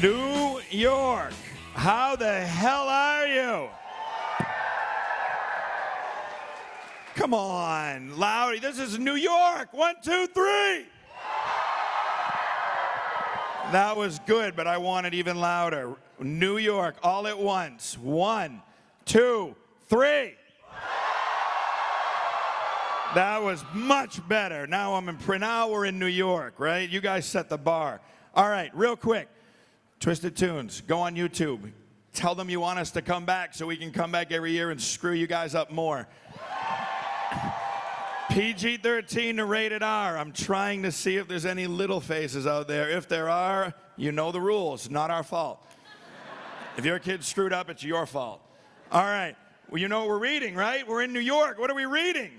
New York, how the hell are you? Come on, Loudy, this is New York. 1, 2, 3. That was good, but I want it even louder. New York, all at once. 1, 2, 3. That was much better. Now we're in New York, right? You guys set the bar. All right, real quick. Twisted Toonz, go on YouTube. Tell them you want us to come back so we can come back every year and screw you guys up more. PG-13 to rated R. I'm trying to see if there's any little faces out there. If there are, you know the rules. Not our fault. If your kid screwed up, it's your fault. All right. Well, you know what we're reading, right? We're in New York. What are we reading?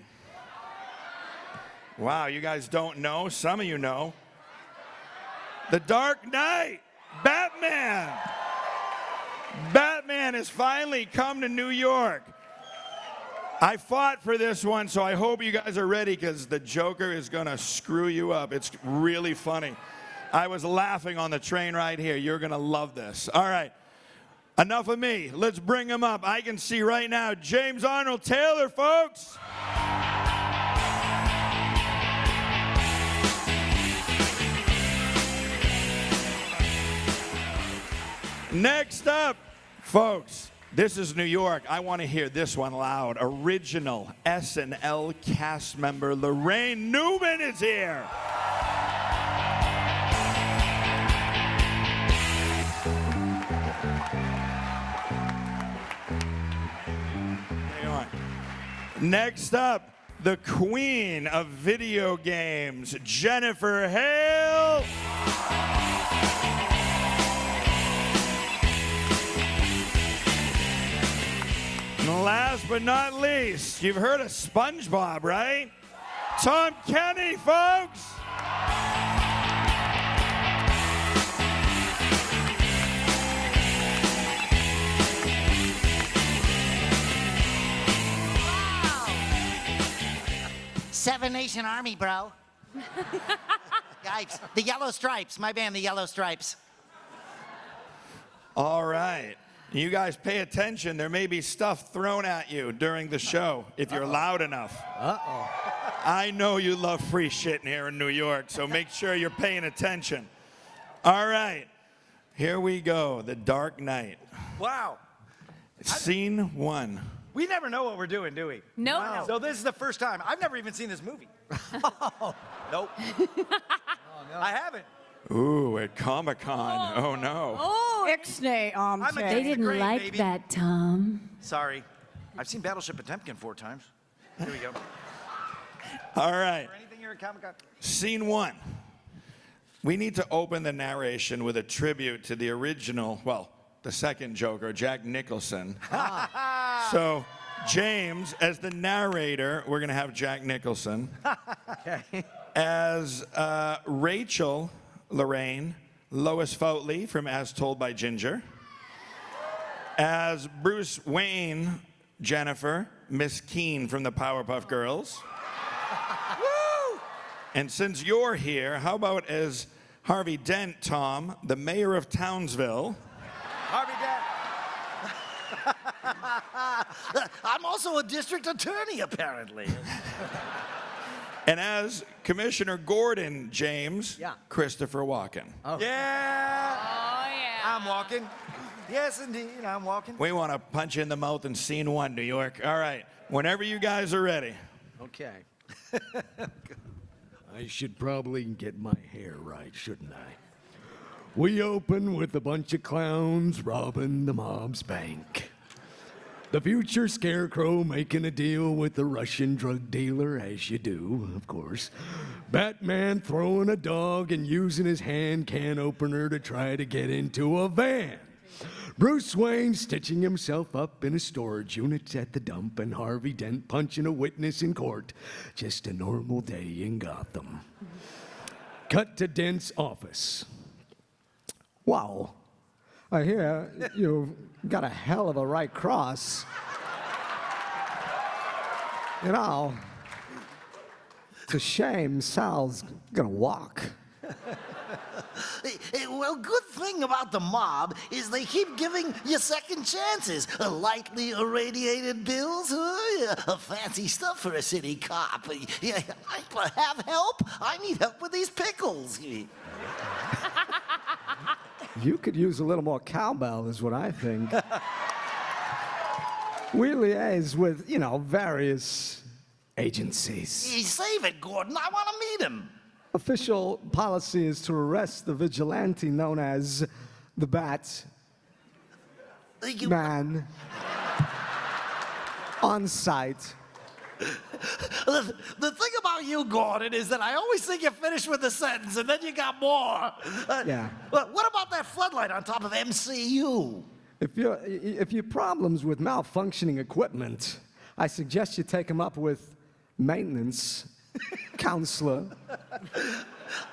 Wow, you guys don't know. Some of you know. The Dark Knight. Batman. Batman has finally come to New York. I fought for this one, so I hope you guys are ready because the Joker is going to screw you up. It's really funny. I was laughing on the train ride here. You're going to love this. All right. Enough of me. Let's bring him up. I can see right now James Arnold Taylor, folks. Next up, folks, this is New York. I want to hear this one loud. Original SNL cast member Laraine Newman is here. Hang on. Next up, the queen of video games, Jennifer Hale. And last but not least, you've heard of SpongeBob, right? Tom Kenny, folks. Seven Nation Army, bro. Guys, the Yellow Stripes. My band, the Yellow Stripes. All right. You guys pay attention. There may be stuff thrown at you during the show if you're loud enough. Uh-oh. I know you love free shit in here in New York, so make sure you're paying attention. All right. Here we go. The Dark Knight. Wow. Scene 1. We never know what we're doing, do we? No. Wow. So this is the first time. I've never even seen this movie. Nope. I haven't. Ooh, at Comic-Con. Oh, no. Oh, Ixnay, I'm against they the didn't grain, like baby. that, Tom. Sorry. I've seen Battleship Potemkin 4 times. Here we go. All right. Or anything here at Comic-Con? Scene 1. We need to open the narration with a tribute to the original, well, the second Joker, Jack Nicholson. So, James, as the narrator, we're going to have Jack Nicholson. Okay. As Rachel, Laraine, Lois Foutley from As Told by Ginger. As Bruce Wayne, Jennifer, Miss Keene from the Powerpuff Girls. Woo! And since you're here, how about as Harvey Dent, Tom, the mayor of Townsville. Harvey Dent. I'm also a district attorney, apparently. And as Commissioner Gordon, James, Yeah. Christopher Walken. Oh. Yeah. Oh, yeah. I'm walking. Yes, indeed, I'm walking. We want to punch you in the mouth in scene 1, New York. All right, whenever you guys are ready. Okay. I should probably get my hair right, shouldn't I? We open with a bunch of clowns robbing the mob's bank. The future scarecrow making a deal with the Russian drug dealer, as you do, of course. Batman throwing a dog and using his hand can opener to try to get into a van. Bruce Wayne stitching himself up in a storage unit at the dump, and Harvey Dent punching a witness in court. Just a normal day in Gotham. Cut to Dent's office. Wow. I hear you've got a hell of a right cross. You know, it's a shame Sal's gonna walk. Well, good thing about the mob is they keep giving you second chances. Lightly irradiated bills, fancy stuff for a city cop. I have help. I need help with these pickles. You could use a little more cowbell, is what I think. We liaise with, various agencies. Save it, Gordon. I want to meet him. Official policy is to arrest the vigilante known as the Bat Man on site. The thing about you, Gordon, is that I always think you finish with a sentence and then you got more. Yeah. What about that floodlight on top of MCU? If your problem's with malfunctioning equipment, I suggest you take them up with maintenance counselor.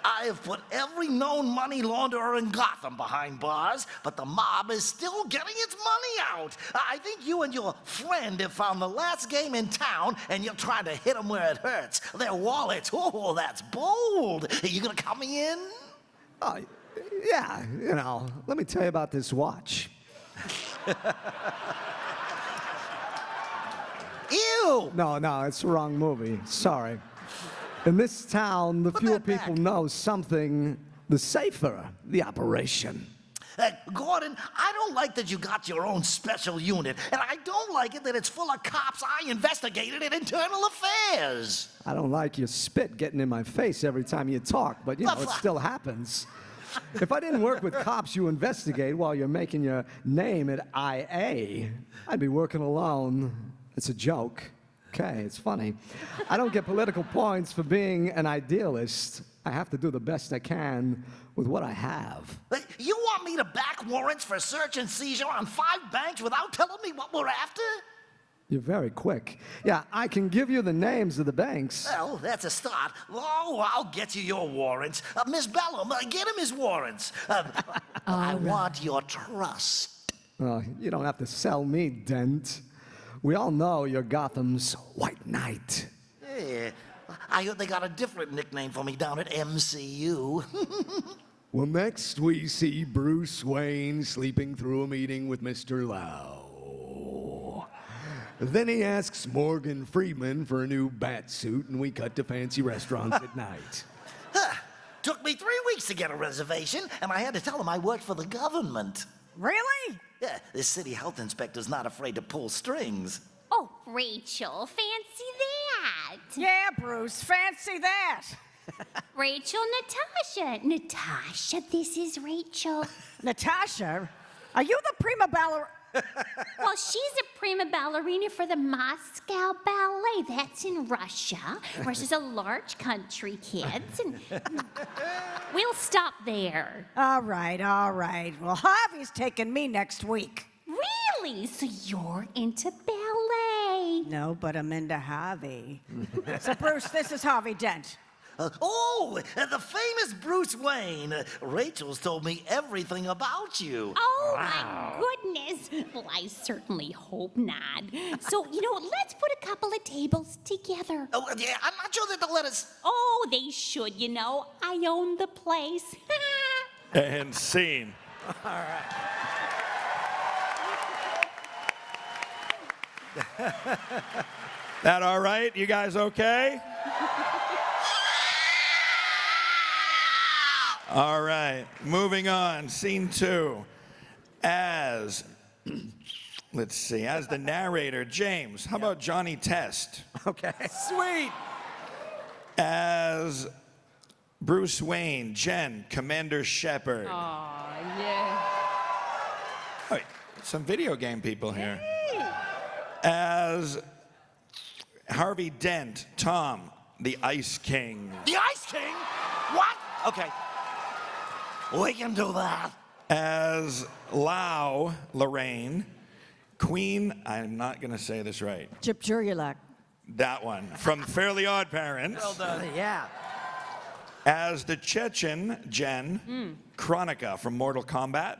I have put every known money launderer in Gotham behind bars, but the mob is still getting its money out. I think you and your friend have found the last game in town, and you're trying to hit them where it hurts. Their wallets. Oh, that's bold. Are you gonna come in? Yeah, let me tell you about this watch. Ew! No, it's the wrong movie. Sorry. In this town, the Put fewer that back. people know something, the safer the operation. Gordon, I don't like that you got your own special unit, and I don't like it that it's full of cops I investigated in internal affairs. I don't like your spit getting in my face every time you talk, but it still happens. If I didn't work with cops you investigate while you're making your name at IA, I'd be working alone. It's a joke. Okay, it's funny. I don't get political points for being an idealist. I have to do the best I can with what I have. You want me to back warrants for search and seizure on 5 banks without telling me what we're after? You're very quick. Yeah, I can give you the names of the banks. Well, that's a start. Oh, I'll get you your warrants. Miss Bellum, get him his warrants. I want your trust. You don't have to sell me, Dent. We all know you're Gotham's White Knight. Yeah, I heard they got a different nickname for me down at MCU. Well, next we see Bruce Wayne sleeping through a meeting with Mr. Lau. Then he asks Morgan Freeman for a new bat suit, and we cut to fancy restaurants at night. Took me 3 weeks to get a reservation, and I had to tell him I worked for the government. Really? Yeah, this city health inspector's not afraid to pull strings. Oh, Rachel, fancy that. Yeah, Bruce, fancy that. Rachel, Natasha. Natasha, this is Rachel. Natasha, are you the prima ballerina? Well, she's a prima ballerina for the Moscow Ballet. That's in Russia. Russia's a large country, kids. And we'll stop there. All right. Well, Javi's taking me next week. Really? So you're into ballet? No, but I'm into Javi. So, Bruce, this is Javi Dent. The famous Bruce Wayne. Rachel's told me everything about you. Oh, my goodness. Well, I certainly hope not. So, let's put a couple of tables together. Oh, yeah, I'm not sure that they'll let us. Oh, they should, I own the place. And scene. That all right? You guys okay? All right, moving on. Scene 2. As the narrator, James, how about Johnny Test? Okay. Sweet. As Bruce Wayne, Jen, Commander Shepard. Oh, yeah. Oh, wait, some video game people here. As Harvey Dent, Tom, the Ice King. The Ice King? What? Okay. We can do that. As Lau, Laraine, Queen, I'm not going to say this right. Chip Jurulak. That one, from Fairly Odd Parents. Well done. Yeah. As the Chechen, Jen, Chronica from Mortal Kombat.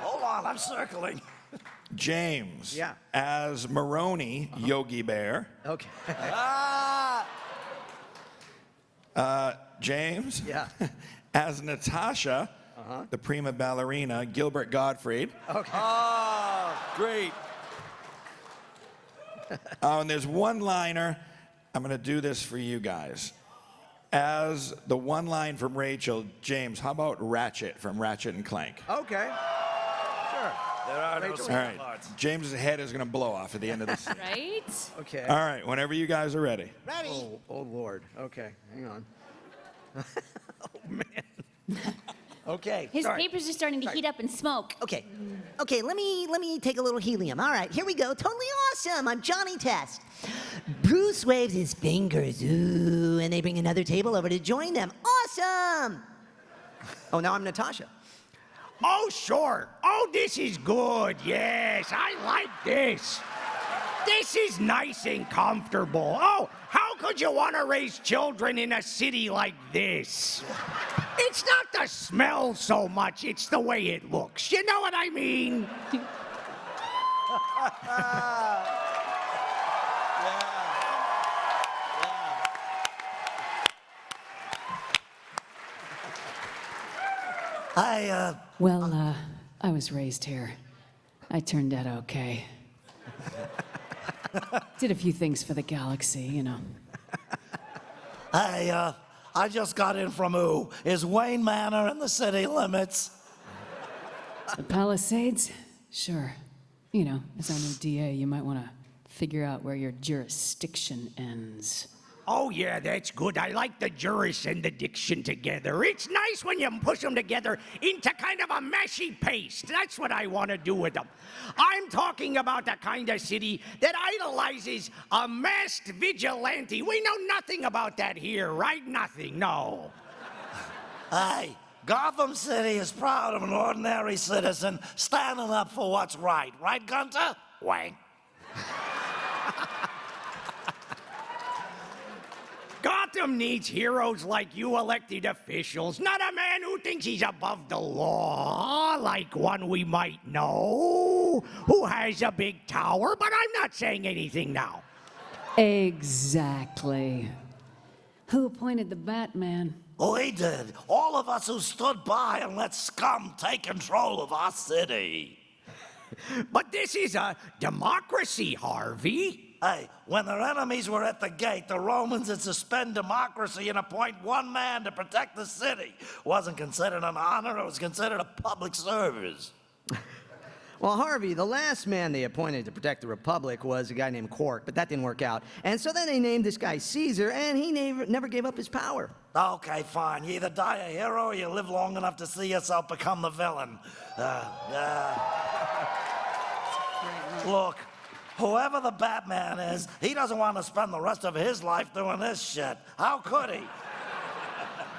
Hold on, I'm circling. James, Yeah. as Maroni, Yogi Bear. Okay. James. Yeah. As Natasha, the prima ballerina, Gilbert Gottfried. Okay. Oh, great. Oh, and there's one liner. I'm going to do this for you guys. As the one line from Rachel, James, how about Ratchet from Ratchet and Clank? Okay. Sure. There are no Rachel. All small right. parts. James's head is going to blow off at the end of this. Right? Okay. All right, whenever you guys are ready. Ready? Oh, Lord. Okay, hang on. Oh, man. Okay. His sorry. papers are starting to heat up and smoke. Okay. Okay, let me take a little helium. All right, here we go. Totally awesome. I'm Johnny Test. Bruce waves his fingers, ooh, and they bring another table over to join them. Awesome! Oh, now I'm Natasha. Oh, sure. Oh, this is good. Yes, I like this. This is nice and comfortable. Oh, how could you want to raise children in a city like this? It's not the smell so much, it's the way it looks. You know what I mean? Well, I was raised here. I turned out okay. Did a few things for the galaxy, you know. Hey, I just got in from who? Is Wayne Manor in the city limits? The Palisades? Sure. You know, as our new DA, you might want to figure out where your jurisdiction ends. Oh, yeah, that's good. I like the juris and the diction together. It's nice when you push them together into kind of a mashy paste. That's what I want to do with them. I'm talking about the kind of city that idolizes a masked vigilante. We know nothing about that here, right? Nothing, no. Hey, Gotham City is proud of an ordinary citizen standing up for what's right. Right, Gunter? Wayne. Gotham needs heroes like you elected officials, not a man who thinks he's above the law, like one we might know, who has a big tower, but I'm not saying anything now. Exactly. Who appointed the Batman? We did. All of us who stood by and let scum take control of our city. But this is a democracy, Harvey. Hey, when their enemies were at the gate, the Romans would suspend democracy and appoint one man to protect the city. Wasn't considered an honor, it was considered a public service. Well, Harvey, the last man they appointed to protect the Republic was a guy named Cork, but that didn't work out. And so then they named this guy Caesar, and he never gave up his power. Okay, fine. You either die a hero or you live long enough to see yourself become the villain. Look, whoever the Batman is, he doesn't want to spend the rest of his life doing this shit. How could he?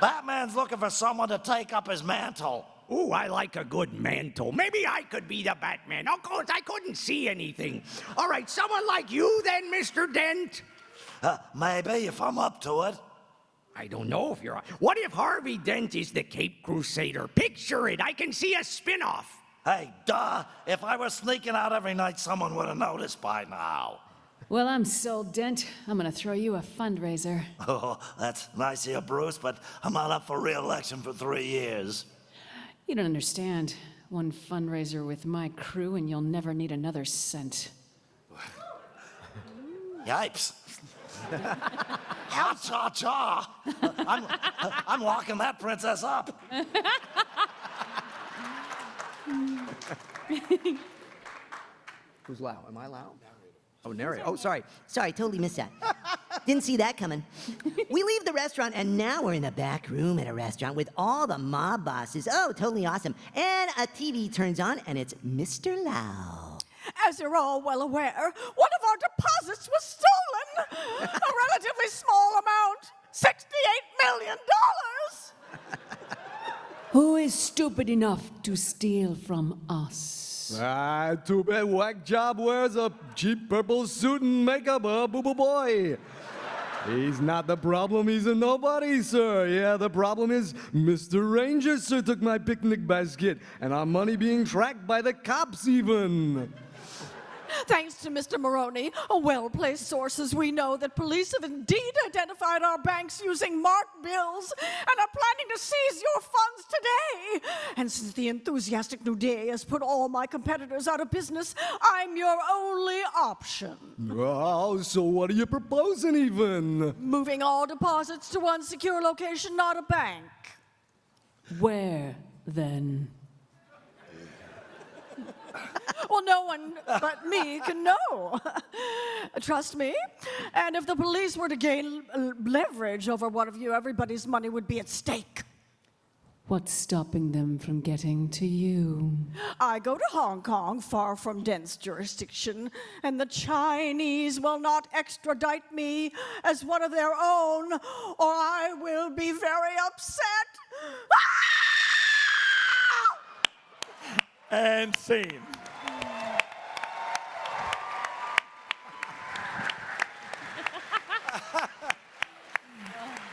Batman's looking for someone to take up his mantle. Ooh, I like a good mantle. Maybe I could be the Batman. Of course, I couldn't see anything. All right, someone like you then, Mr. Dent? Maybe, if I'm up to it. I don't know if you're... What if Harvey Dent is the Cape Crusader? Picture it. I can see a spin-off. Hey, duh. If I were sneaking out every night, someone would have noticed by now. Well, I'm sold, Dent. I'm gonna throw you a fundraiser. Oh, that's nice of you, Bruce, but I'm not up for re-election for 3 years. You don't understand. One fundraiser with my crew and you'll never need another cent. Yipes. Ha-cha-cha. I'm locking that princess up. Who's loud? Am I loud? Oh, narrator. Oh, sorry. Sorry, totally missed that. Didn't see that coming. We leave the restaurant, and now we're in the back room at a restaurant with all the mob bosses. Oh, totally awesome. And a TV turns on, and it's Mr. Lau. As you're all well aware, one of our deposits was stolen. A relatively small amount, $68 million. Who is stupid enough to steal from us? Too bad Whack Job wears a cheap purple suit and makeup, boo-boo boy. He's not the problem, he's a nobody, sir. Yeah, the problem is Mr. Ranger, sir, took my picnic basket, and our money being tracked by the cops even. Thanks to Mr. Maroney, well-placed sources, we know that police have indeed identified our banks using marked bills and are planning to seize your funds today. And since the enthusiastic new DA has put all my competitors out of business, I'm your only option. Oh, so what are you proposing even? Moving all deposits to one secure location, not a bank. Where, then? Well, no one but me can know. Trust me. And if the police were to gain leverage over one of you, everybody's money would be at stake. What's stopping them from getting to you? I go to Hong Kong, far from dense jurisdiction, and the Chinese will not extradite me as one of their own, or I will be very upset. And scene.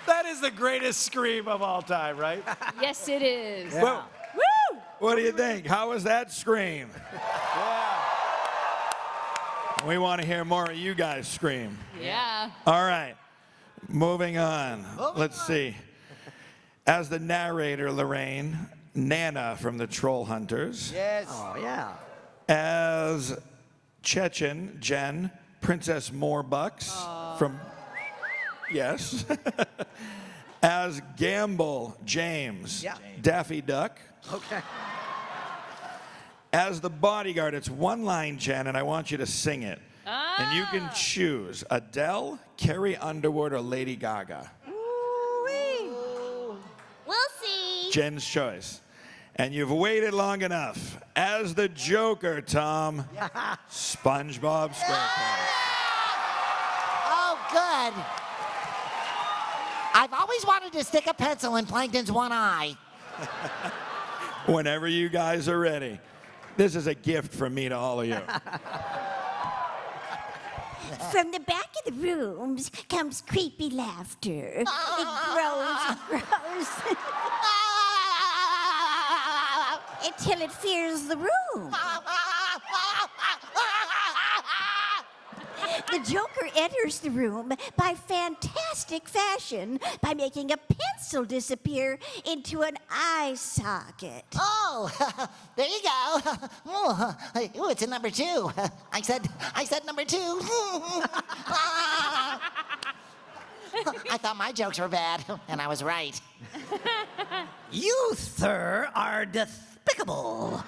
That is the greatest scream of all time, right? Yes, it is. Well, Woo! what do you think? How was that scream? We want to hear more of you guys scream. Yeah. All right, moving on. Let's see. As the narrator, Laraine, Nana from the Troll Hunters. Yes. Oh, yeah. As Chechen, Jen, Princess Morebucks from... Yes. As Gamble, James, Yeah. Daffy Duck. Okay. As the bodyguard, it's one line, Jen, and I want you to sing it. And you can choose Adele, Carrie Underwood, or Lady Gaga. We'll see. Jen's choice. And you've waited long enough. As the Joker, Tom, SpongeBob SquarePants. Oh, good. I've always wanted to stick a pencil in Plankton's one eye. Whenever you guys are ready. This is a gift from me to all of you. From the back of the rooms comes creepy laughter. It grows and grows until it fills the room. The Joker enters the room by fantastic fashion by making a pencil disappear into an eye socket. Oh, there you go. Ooh, it's a number 2. I said number 2. I thought my jokes were bad, and I was right. You, sir, are despicable.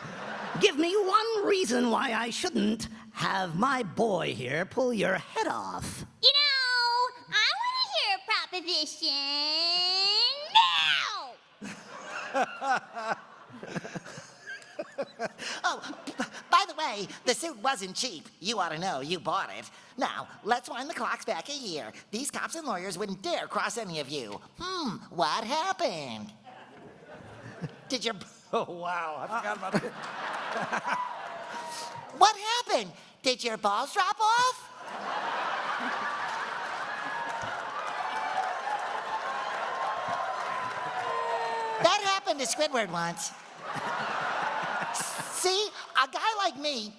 Give me one reason why I shouldn't have my boy here pull your head off. You know, I want to hear a proposition now. Oh, by the way, the suit wasn't cheap. You ought to know. You bought it. Now, let's wind the clocks back a year. These cops and lawyers wouldn't dare cross any of you. What happened? Did your... Oh, wow. I forgot about that. What happened? Did your balls drop off? That happened to Squidward once. See, a guy like me...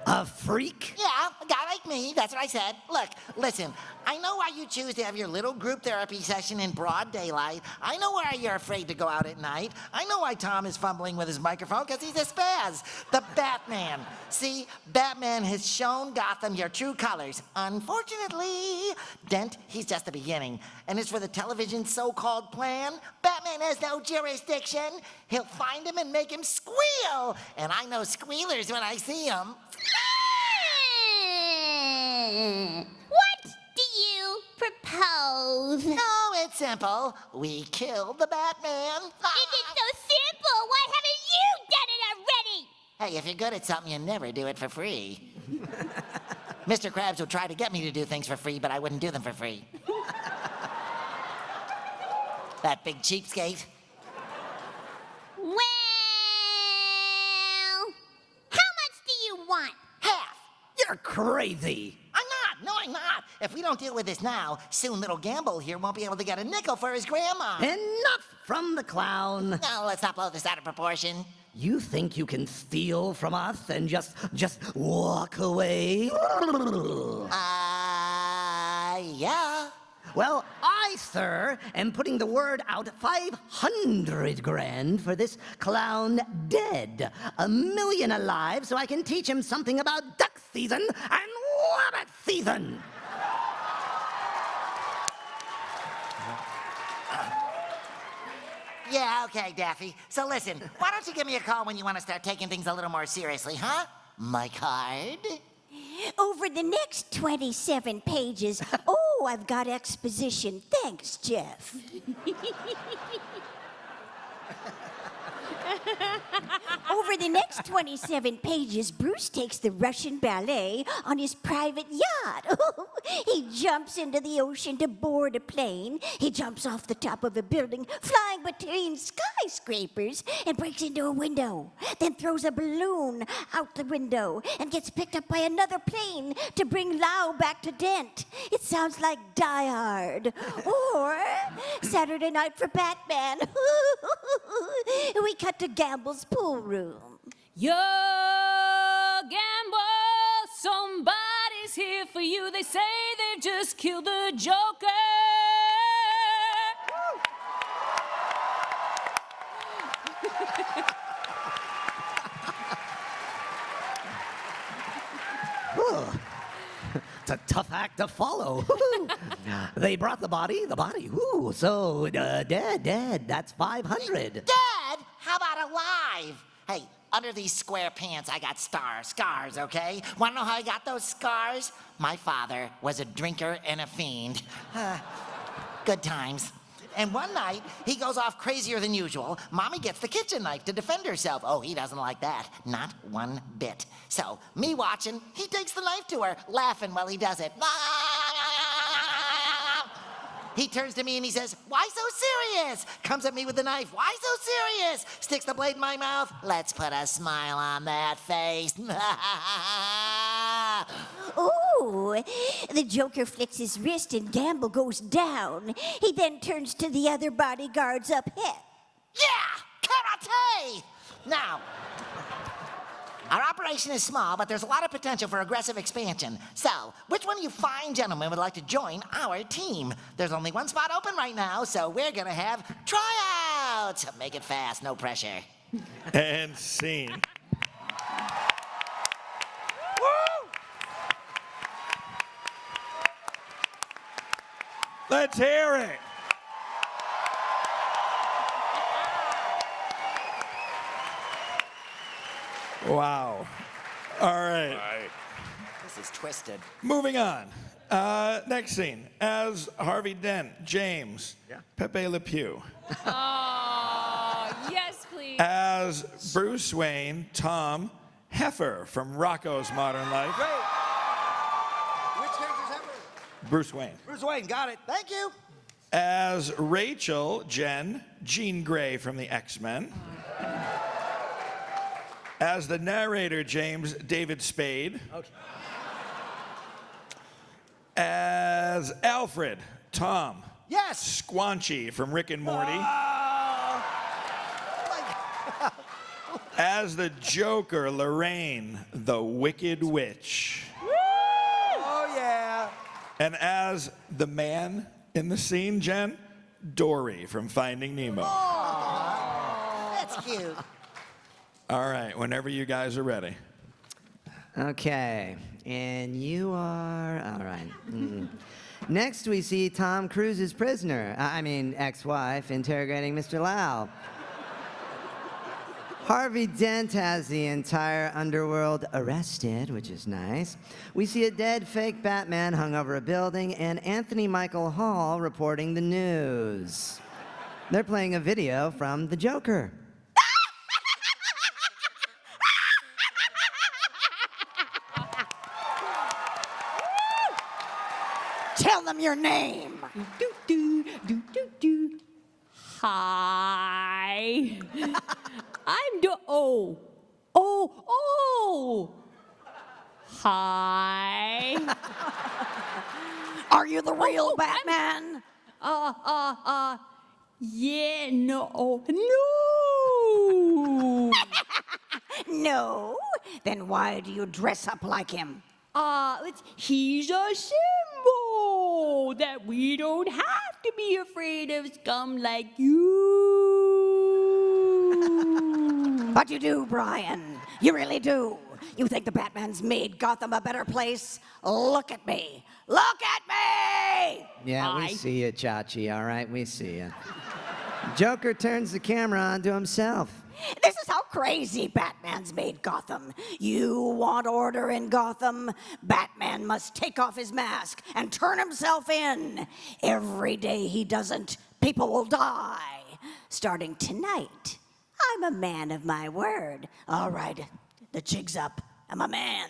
A freak? Yeah, a guy like me, that's what I said. Look, listen, I know why you choose to have your little group therapy session in broad daylight. I know why you're afraid to go out at night. I know why Tom is fumbling with his microphone, because he's a spaz. The Batman. See, Batman has shown Gotham your true colors. Unfortunately, Dent, he's just the beginning. And as for the television's so-called plan, Batman has no jurisdiction. He'll find him and make him squeal. And I know squealers when I see them. What do you propose? No, it's simple. We kill the Batman. If it's so simple, why haven't you done it already? Hey, if you're good at something, you never do it for free. Mr. Krabs would try to get me to do things for free, but I wouldn't do them for free. That big cheapskate. Well, how much do you want? Half. You're crazy. I'm not. No, I'm not. If we don't deal with this now, soon little Gamble here won't be able to get a nickel for his grandma. Enough from the clown. No, let's not blow this out of proportion. You think you can steal from us and just walk away? Yeah. Well, I, sir, am putting the word out 500 grand for this clown dead. 1 million alive so I can teach him something about duck season and rabbit season. Yeah, okay, Daffy. So listen, why don't you give me a call when you want to start taking things a little more seriously, huh? My card? Over the next 27 pages. Oh, I've got exposition. Thanks, Jeff. Over the next 27 pages, Bruce takes the Russian ballet on his private yacht. He jumps into the ocean to board a plane. He jumps off the top of a building, flying between skyscrapers, and breaks into a window. Then throws a balloon out the window and gets picked up by another plane to bring Lau back to Dent. It sounds like Die Hard. Or Saturday Night for Batman. We cut to Gamble's pool room. Yo, Gamble, somebody's here for you. They say they've just killed the Joker. It's a tough act to follow. They brought the body. Ooh, so dead. That's 500. Dead? How about alive? Hey, under these square pants, I got scars, okay? Wanna know how I got those scars? My father was a drinker and a fiend. Good times. And one night, he goes off crazier than usual. Mommy gets the kitchen knife to defend herself. Oh, he doesn't like that. Not one bit. So, me watching, he takes the knife to her, laughing while he does it. He turns to me and he says, "Why so serious?" Comes at me with the knife. "Why so serious?" Sticks the blade in my mouth. Let's put a smile on that face. Ooh, the Joker flicks his wrist and Gamble goes down. He then turns to the other bodyguards up ahead. Yeah, karate! Now, our operation is small, but there's a lot of potential for aggressive expansion. So, which one of you fine gentlemen would like to join our team? There's only one spot open right now, so we're gonna have tryouts. Make it fast, no pressure. And scene. Let's hear it. Wow. All right. This is twisted. Moving on. Next scene. As Harvey Dent, James, Pepe Le Pew. Oh, yes, please. As Bruce Wayne, Tom Heifer from Rocco's Modern Life. Great. Which character's ever? Bruce Wayne. Bruce Wayne, got it. Thank you. As Rachel, Jean Grey from the X-Men. As the narrator, James, David Spade. Okay. As Alfred, Tom. Yes. Squanchy from Rick and Morty. Oh. As the Joker, Laraine, the Wicked Witch. Oh, yeah. And as the man in the scene, Jen, Dory from Finding Nemo. That's cute. All right, whenever you guys are ready. Okay, and you are, all right. Next, we see Tom Cruise's prisoner, ex-wife, interrogating Mr. Lau. Harvey Dent has the entire underworld arrested, which is nice. We see a dead fake Batman hung over a building, and Anthony Michael Hall reporting the news. They're playing a video from the Joker. Tell them your name. Hi. I'm Hi. Are you the real Batman? Yeah, no. No? Then why do you dress up like him? He's a symbol that we don't have to be afraid of scum like you. But you do, Brian. You really do. You think the Batman's made Gotham a better place? Look at me. Look at me! Yeah, we see you, Chachi, all right? We see you. Joker turns the camera on to himself. This is how crazy Batman's made Gotham. You want order in Gotham? Batman must take off his mask and turn himself in. Every day he doesn't, people will die. Starting tonight, I'm a man of my word. All right, the jig's up. I'm a man.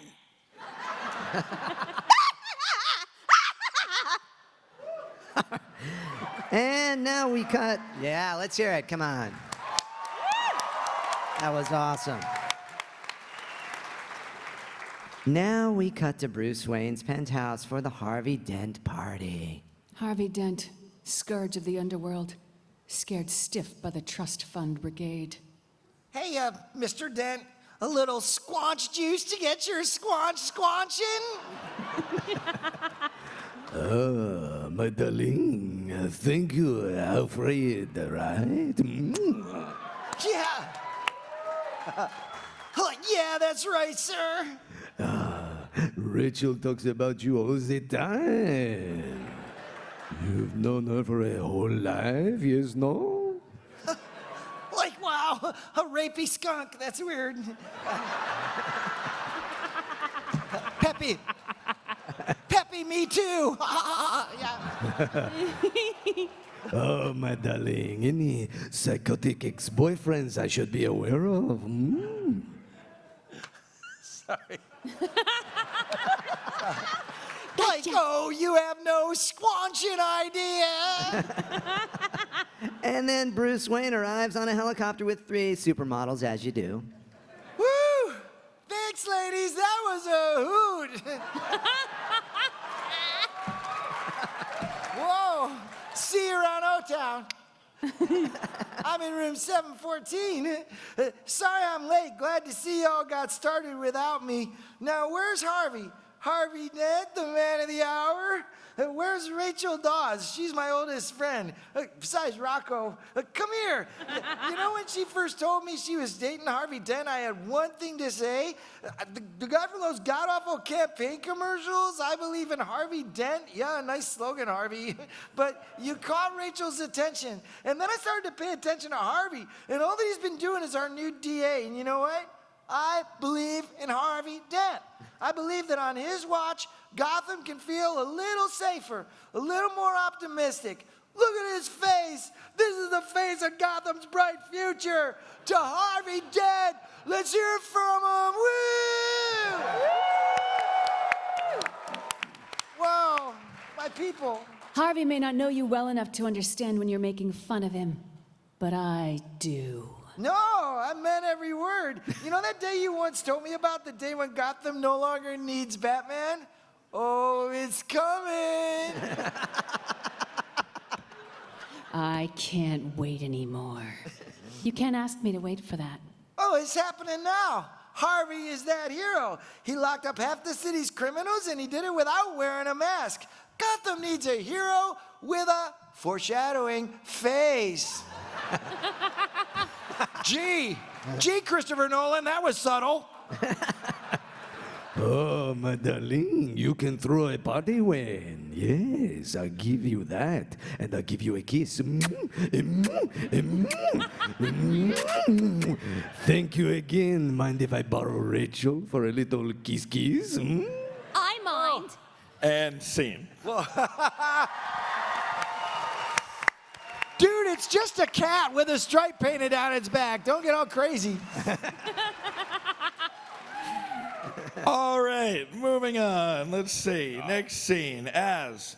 And now we cut. Yeah, let's hear it. Come on. That was awesome. Now we cut to Bruce Wayne's penthouse for the Harvey Dent party. Harvey Dent, scourge of the underworld, scared stiff by the trust fund brigade. Hey, Mr. Dent, a little squanch juice to get your squanching? My darling, thank you, Alfred, right? Yeah. Yeah, that's right, sir. Rachel talks about you all the time. You've known her for a whole life, yes, no? Like, wow, a rapey skunk. That's weird. Peppy. Peppy, me too. Yeah. Oh, my darling, any psychotic ex-boyfriends I should be aware of? Sorry. Like, oh, you have no squanching idea. And then Bruce Wayne arrives on a helicopter with 3 supermodels, as you do. Woo! Thanks, ladies. That was a hoot. Whoa! See you around O-Town. I'm in room 714. Sorry I'm late. Glad to see y'all got started without me. Now, where's Harvey? Harvey Dent, the man of the hour? Where's Rachel Dawes? She's my oldest friend. Besides Rocco. Come here. You know when she first told me she was dating Harvey Dent, I had one thing to say. The guy from those god-awful campaign commercials, I believe in Harvey Dent. Yeah, nice slogan, Harvey. But you caught Rachel's attention. And then I started to pay attention to Harvey. And all that he's been doing is our new DA. And you know what? I believe in Harvey Dent. I believe that on his watch, Gotham can feel a little safer, a little more optimistic. Look at his face. This is the face of Gotham's bright future. To Harvey Dent, let's hear it from him. Woo! Whoa, my people. Harvey may not know you well enough to understand when you're making fun of him, but I do. No, I meant every word. You know that day you once told me about, the day when Gotham no longer needs Batman? Oh, it's coming. I can't wait anymore. You can't ask me to wait for that. Oh, it's happening now. Harvey is that hero. He locked up half the city's criminals and he did it without wearing a mask. Gotham needs a hero with a foreshadowing face. Gee, Christopher Nolan, that was subtle. Oh, my darling, you can throw a party when. Yes, I'll give you that. And I'll give you a kiss. Thank you again. Mind if I borrow Rachel for a little kiss? I mind. And scene. Dude, it's just a cat with a stripe painted on its back. Don't get all crazy. All right, moving on. Let's see. Next scene. As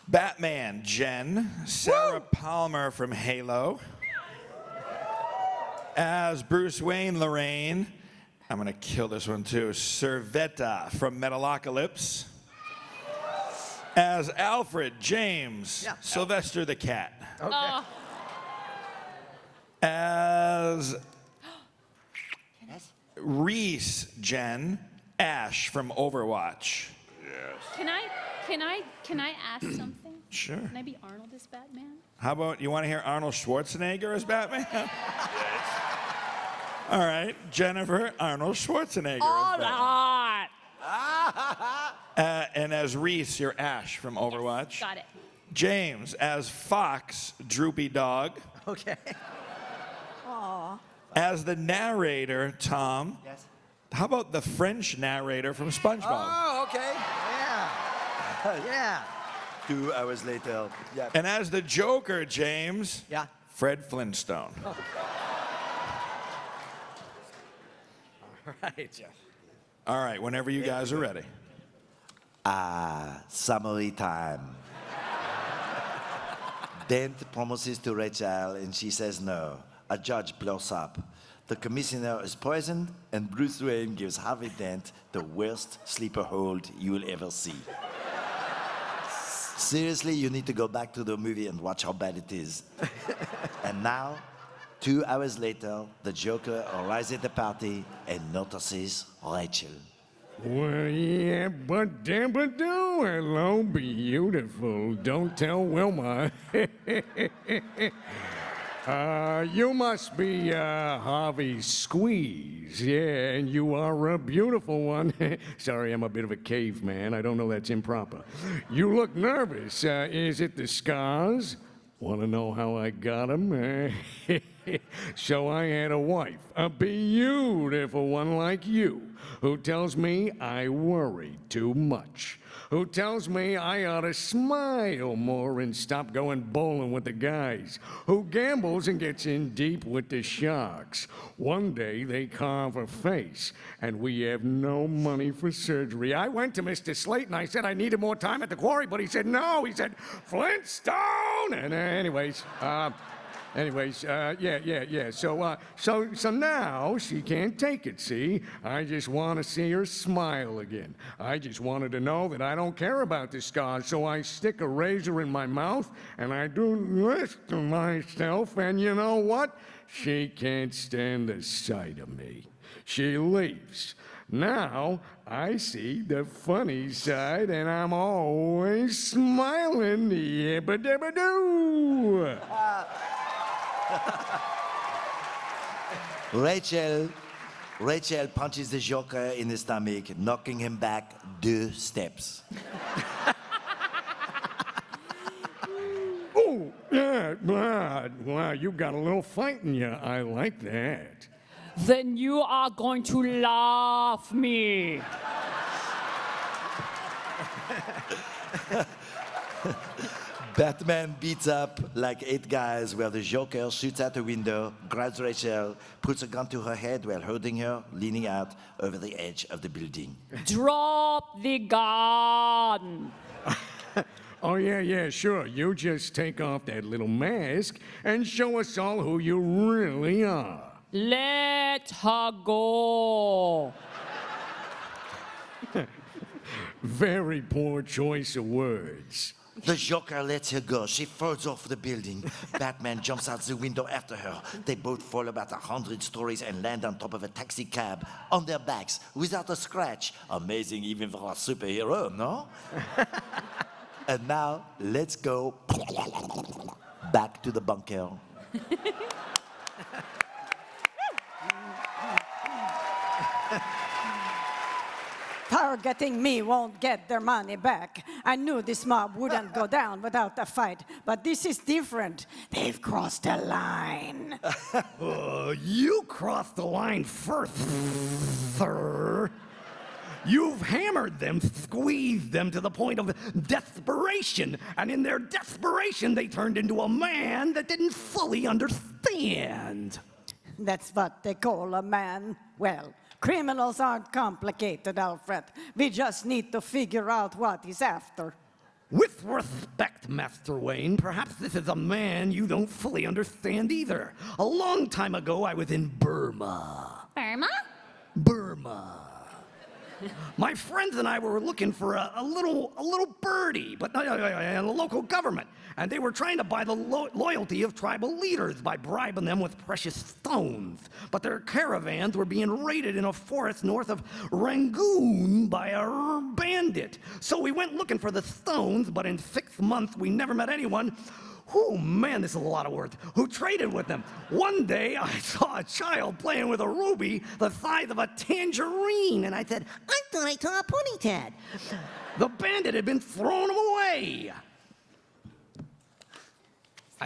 Batman, Jen. Sarah Palmer from Halo. As Bruce Wayne, Laraine. I'm going to kill this one too. Servetta from Metalocalypse. As Alfred, James. Sylvester the Cat. Okay. As Reese, Jen, Ash from Overwatch. Can I ask something? Sure. Can I be Arnold as Batman? How about you want to hear Arnold Schwarzenegger as Batman? All right, Jennifer, Arnold Schwarzenegger. All as Batman. right. And as Reese, you're Ash from Overwatch. Got it. James as Fox, Droopy Dog. Okay. As the narrator, Tom. Yes. How about the French narrator from SpongeBob? Oh, okay. Yeah. Yeah. 2 hours later. Yeah. And as the Joker, James. Yeah. Fred Flintstone. All right. All right, whenever you guys are ready. Summary time. Dent promises to Rachel and she says no. A judge blows up. The commissioner is poisoned and Bruce Wayne gives Harvey Dent the worst sleeper hold you'll ever see. Seriously, you need to go back to the movie and watch how bad it is. And now, 2 hours later, the Joker arrives at the party and notices Rachel. Well, yeah, but damn it, do. Hello, beautiful. Don't tell Wilma. You must be Harvey Squeeze. Yeah, and you are a beautiful one. Sorry, I'm a bit of a caveman. I don't know that's improper. You look nervous. Is it the scars? Want to know how I got them? So I had a wife, a beautiful one like you, who tells me I worry too much, who tells me I ought to smile more and stop going bowling with the guys, who gambles and gets in deep with the sharks. One day they carve a face, and we have no money for surgery. I went to Mr. Slayton. I said I needed more time at the quarry, but he said no. He said, Flintstone! And anyways, yeah. So now she can't take it, see? I just want to see her smile again. I just wanted to know that I don't care about the scars, so I stick a razor in my mouth, and I do this to myself, and you know what? She can't stand the sight of me. She leaves. Now I see the funny side, and I'm always smiling. Yabba-dabba-doo! Rachel punches the Joker in the stomach, knocking him back 2 steps. Oh, yeah, wow, you got a little fight in you. I like that. Then you are going to laugh me. Batman beats up like 8 guys while the Joker shoots out the window, grabs Rachel, puts a gun to her head while holding her, leaning out over the edge of the building. Drop the gun. Oh, yeah, sure. You just take off that little mask and show us all who you really are. Let her go. Very poor choice of words. The Joker lets her go. She falls off the building. Batman jumps out the window after her. They both fall about 100 stories and land on top of a taxi cab on their backs without a scratch. Amazing even for a superhero, no? And now, let's go back to the bunker. Targeting me won't get their money back. I knew this mob wouldn't go down without a fight, but this is different. They've crossed a line. You crossed the line first, sir. You've hammered them, squeezed them to the point of desperation, and in their desperation, they turned into a man that didn't fully understand. That's what they call a man. Well, criminals aren't complicated, Alfred. We just need to figure out what he's after. With respect, Master Wayne, perhaps this is a man you don't fully understand either. A long time ago, I was in Burma. Burma? Burma. My friends and I were looking for a little birdie, but in the local government. And they were trying to buy the loyalty of tribal leaders by bribing them with precious stones. But their caravans were being raided in a forest north of Rangoon by a bandit. So we went looking for the stones, but in 6 months we never met anyone. Oh man, this is a lot of words. Who traded with them? One day I saw a child playing with a ruby the size of a tangerine, and I said, I thought I saw a ponytail. the bandit had been throwing them away.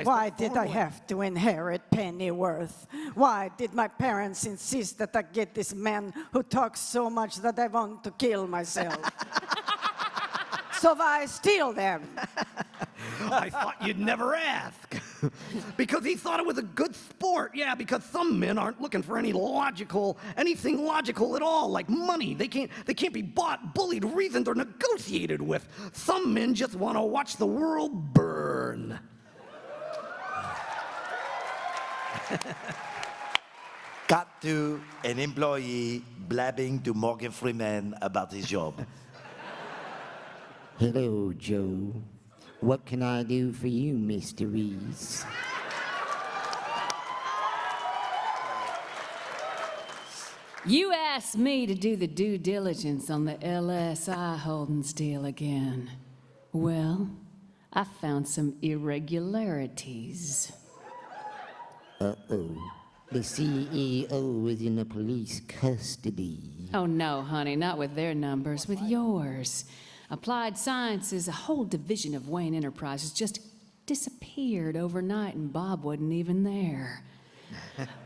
Why did I have to inherit Pennyworth? Why did my parents insist that I get this man who talks so much that I want to kill myself? So I steal them. I thought you'd never ask. Because he thought it was a good sport. Yeah, because some men aren't looking for anything logical at all, like money. They can't be bought, bullied, reasoned, or negotiated with. Some men just want to watch the world burn. Cut to an employee blabbing to Morgan Freeman about his job. Hello, Joe. What can I do for you, Mr. Reese? You asked me to do the due diligence on the LSI Holdings deal again. Well, I found some irregularities. Uh-oh. The CEO is in the police custody. Oh, no, honey, not with their numbers, with yours. Applied Sciences, a whole division of Wayne Enterprises, just disappeared overnight, and Bob wasn't even there.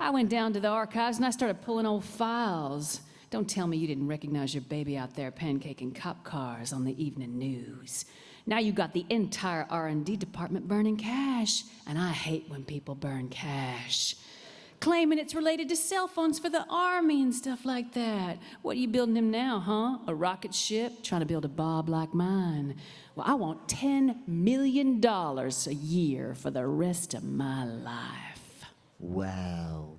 I went down to the archives and I started pulling old files. Don't tell me you didn't recognize your baby out there pancaking cop cars on the evening news. Now you got the entire R&D department burning cash, and I hate when people burn cash. Claiming it's related to cell phones for the Army and stuff like that. What are you building him now, huh? A rocket ship? Trying to build a Bob like mine? Well, I want $10 million a year for the rest of my life. Wow.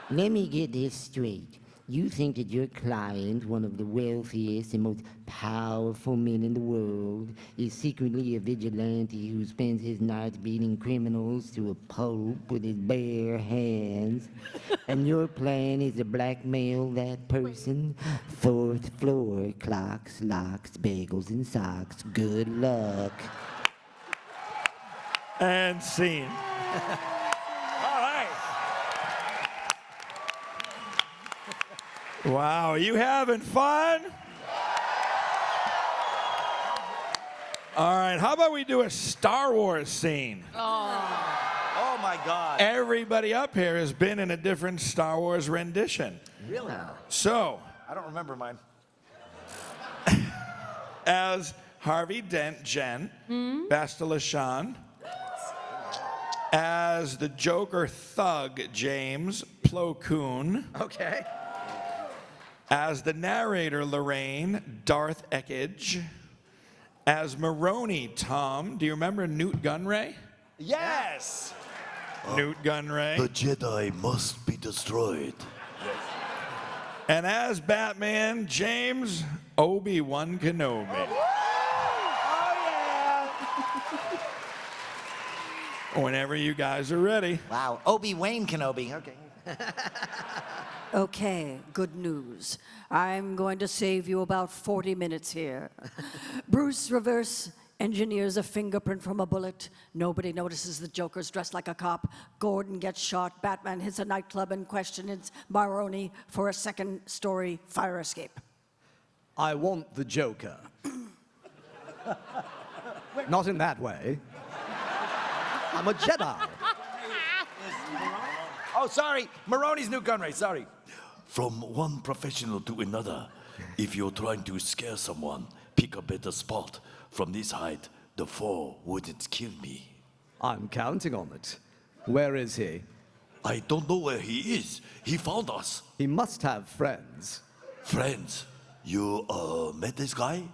Let me get this straight. You think that your client, one of the wealthiest and most powerful men in the world, is secretly a vigilante who spends his nights beating criminals to a pulp with his bare hands, and your plan is to blackmail that person? 4th floor, clocks, locks, bagels, and socks. Good luck. And scene. All right. Wow, are you having fun? All right, how about we do a Star Wars scene? Oh my God. Everybody up here has been in a different Star Wars rendition. Really? So, I don't remember mine. as Harvey Dent Jen, Bastila Shan, as the Joker thug James Plo Koon, Okay. as the narrator Laraine Darth Ekage, as Maroney Tom. Do you remember Newt Gunray? Yes. Newt Gunray. The Jedi must be destroyed. And as Batman, James Obi-Wan Kenobi. Oh yeah. Whenever you guys are ready. Wow. Obi-Wan Kenobi. Okay. Okay, good news. I'm going to save you about 40 minutes here. Bruce reverse engineers a fingerprint from a bullet. Nobody notices the Joker's dressed like a cop. Gordon gets shot. Batman hits a nightclub and questions Maroney for a second-story fire escape. I want the Joker. Not in that way. I'm a Jedi. Oh, sorry. Maroney's new gun race. Sorry. From one professional to another, if you're trying to scare someone, pick a better spot. From this height, the fall wouldn't kill me. I'm counting on it. Where is he? I don't know where he is. He found us. He must have friends. Friends, you met this guy?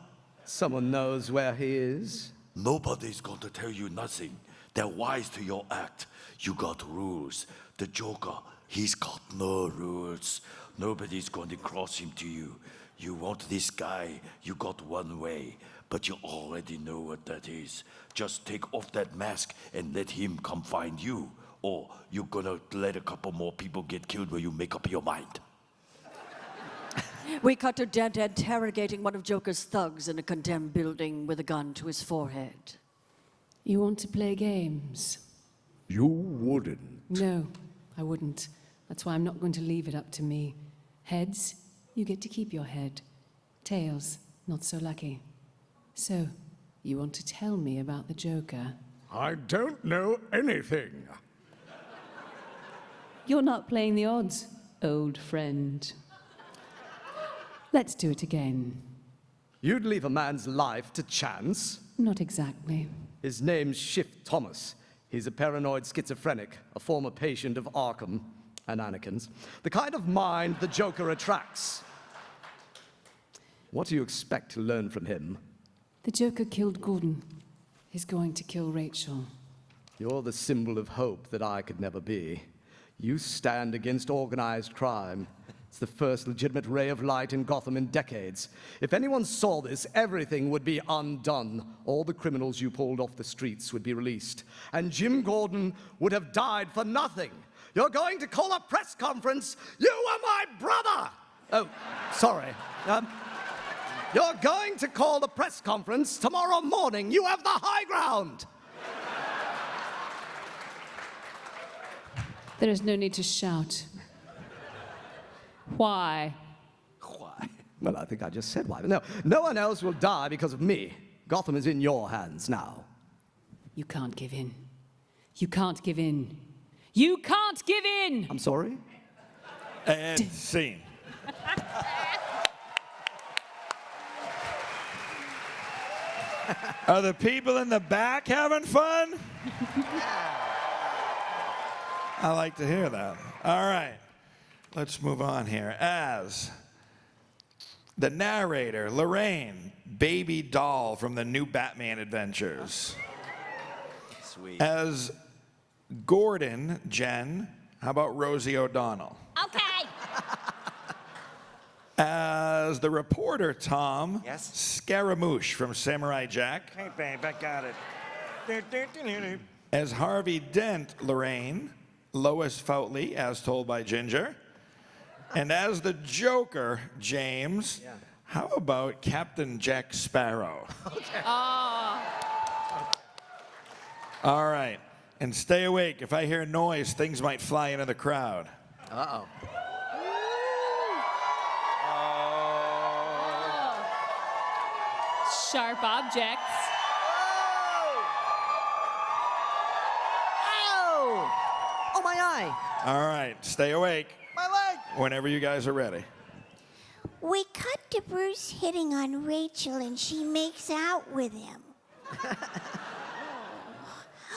Someone knows where he is? Nobody's going to tell you nothing. They're wise to your act. You got rules. The Joker, He's got no rules. Nobody's going to cross him to you. You want this guy, you got one way, but you already know what that is. Just take off that mask and let him come find you, or you're gonna let a couple more people get killed where you make up your mind. We cut to Dent interrogating one of Joker's thugs in a condemned building with a gun to his forehead. You want to play games? You wouldn't. No, I wouldn't. That's why I'm not going to leave it up to me. Heads, you get to keep your head. Tails, not so lucky. So, you want to tell me about the Joker? I don't know anything. You're not playing the odds, old friend. Let's do it again. You'd leave a man's life to chance? Not exactly. His name's Schiff Thomas. He's a paranoid schizophrenic, a former patient of Arkham and Anakin's. The kind of mind the Joker attracts. What do you expect to learn from him? The Joker killed Gordon. He's going to kill Rachel. You're the symbol of hope that I could never be. You stand against organized crime. It's the first legitimate ray of light in Gotham in decades. If anyone saw this, everything would be undone. All the criminals you pulled off the streets would be released. And Jim Gordon would have died for nothing. You're going to call a press conference. You were my brother! Oh, sorry. You're going to call the press conference tomorrow morning. You have the high ground. There is no need to shout. Why? Why? Well, I think I just said why. No one else will die because of me. Gotham is in your hands now. You can't give in. You can't give in. You can't give in! I'm sorry? And scene. Are the people in the back having fun? I like to hear that. All right. Let's move on here. As the narrator, Laraine, baby doll from the new Batman adventures. Sweet. As Gordon, Jen, how about Rosie O'Donnell? Okay. As the reporter, Tom, Yes? Scaramouche from Samurai Jack. Hey, babe, I got it. As Harvey Dent, Laraine, Lois Foutley, as told by Ginger. And as the Joker, James, how about Captain Jack Sparrow? Okay. All right. And stay awake. If I hear noise, things might fly into the crowd. Uh-oh. Sharp objects. Ow! Oh, my eye. All right. Stay awake My leg! whenever you guys are ready. We cut to Bruce hitting on Rachel and she makes out with him.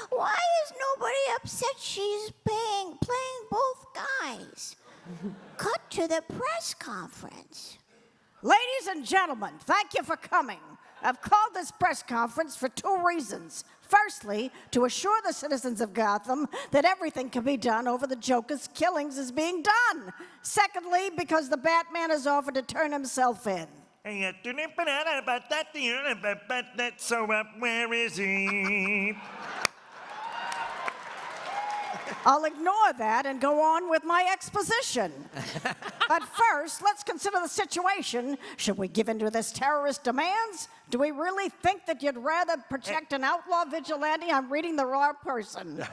Why is nobody upset she's playing both guys? Cut to the press conference. Ladies and gentlemen, thank you for coming. I've called this press conference for two reasons. Firstly, to assure the citizens of Gotham that everything can be done over the Joker's killings is being done. Secondly, because the Batman has offered to turn himself in. So where is he? I'll ignore that and go on with my exposition. But first, let's consider the situation. Should we give in to this terrorist demands? Do we really think that you'd rather protect an outlaw vigilante? I'm reading the wrong person.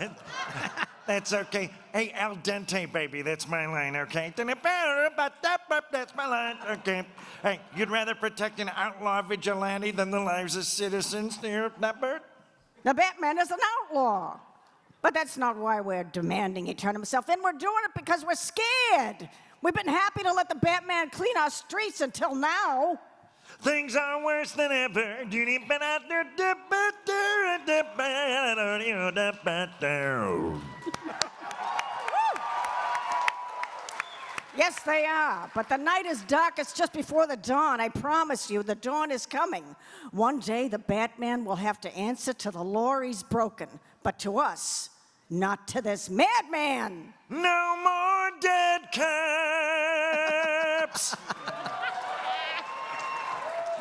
That's okay. Hey, al dente, baby, that's my line, okay? That's my line, okay? Hey, you'd rather protect an outlaw vigilante than the lives of citizens, dear Nutbird? Now, Batman is an outlaw. But that's not why we're demanding he turn himself in. We're doing it because we're scared. We've been happy to let the Batman clean our streets until now. Things are worse than ever. Yes, they are. But the night is darkest just before the dawn. I promise you, the dawn is coming. One day, the Batman will have to answer to the law he's broken. But to us, Not to this madman. No more dead cops.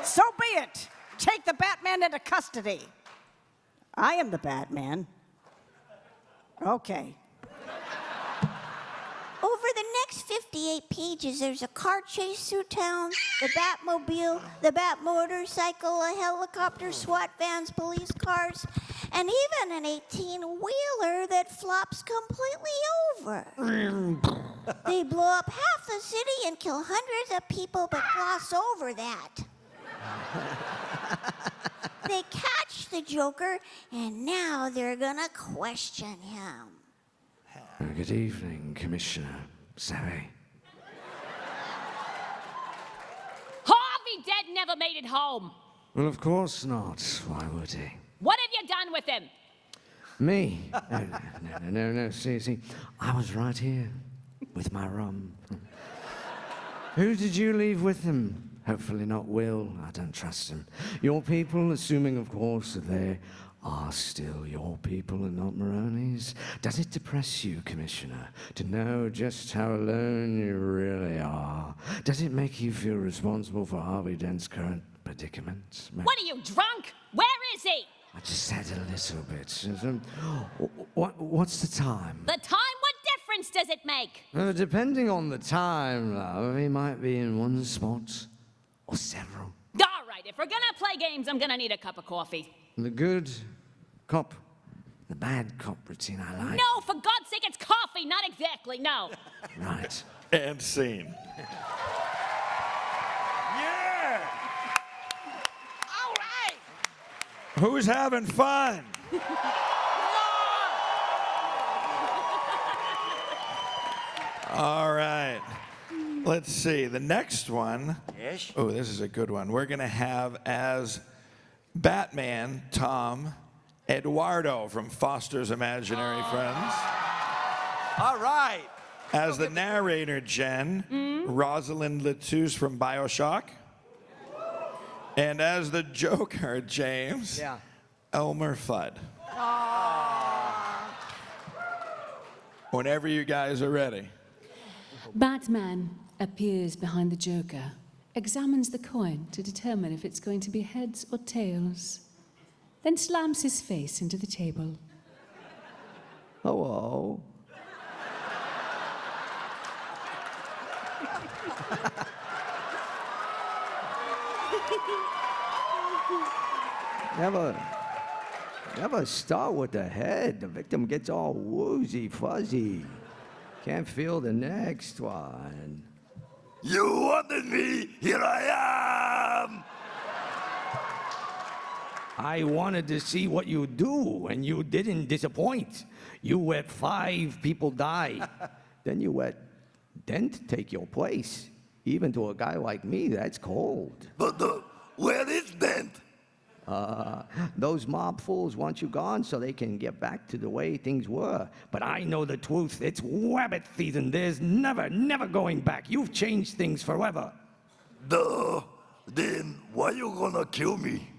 So be it. Take the Batman into custody. I am the Batman. Okay. Over the next 58 pages, there's a car chase through town, the Batmobile, the Bat motorcycle, a helicopter, SWAT vans, police cars, and even an 18-wheeler that flops completely over. They blow up half the city and kill hundreds of people, but gloss over that. They catch the Joker, and now they're gonna question him. Good evening, Commissioner Sally. Harvey Dent never made it home. Well, of course not. Why would he? What have you done with him? Me? No. See, I was right here with my rum. Who did you leave with him? Hopefully not Will. I don't trust him. Your people, assuming, of course, that they are still your people and not Maroney's. Does it depress you, Commissioner, to know just how alone you really are? Does it make you feel responsible for Harvey Dent's current predicament? What are you, drunk? Where is he? I just said a little bit. What's the time? The time? What difference does it make? Depending on the time, love, he might be in one spot or several. All right, if we're gonna play games, I'm gonna need a cup of coffee. The good cop, the bad cop routine I like. No, for God's sake, it's coffee, not exactly, no. Right. And scene. Yeah. All right. Who's having fun? All right. Let's see. The next one. Yes? Oh, this is a good one. We're going to have as Batman, Tom, Eduardo from Foster's Imaginary Friends. All right. As the narrator, Jen, Rosalind Letouche from BioShock. And as the Joker, James, Yeah. Elmer Fudd. Whenever you guys are ready. Batman appears behind the Joker, examines the coin to determine if it's going to be heads or tails, then slams his face into the table. Hello. Never start with the head. The victim gets all woozy, fuzzy. Can't feel the next one. You wanted me, here I am! I wanted to see what you do, and you didn't disappoint. You let 5 people die. Then you let Dent take your place. Even to a guy like me, that's cold. But where is Dent? Those mob fools want you gone so they can get back to the way things were. But I know the truth. It's rabbit season. There's never going back. You've changed things forever. Duh. Then why you gonna kill me?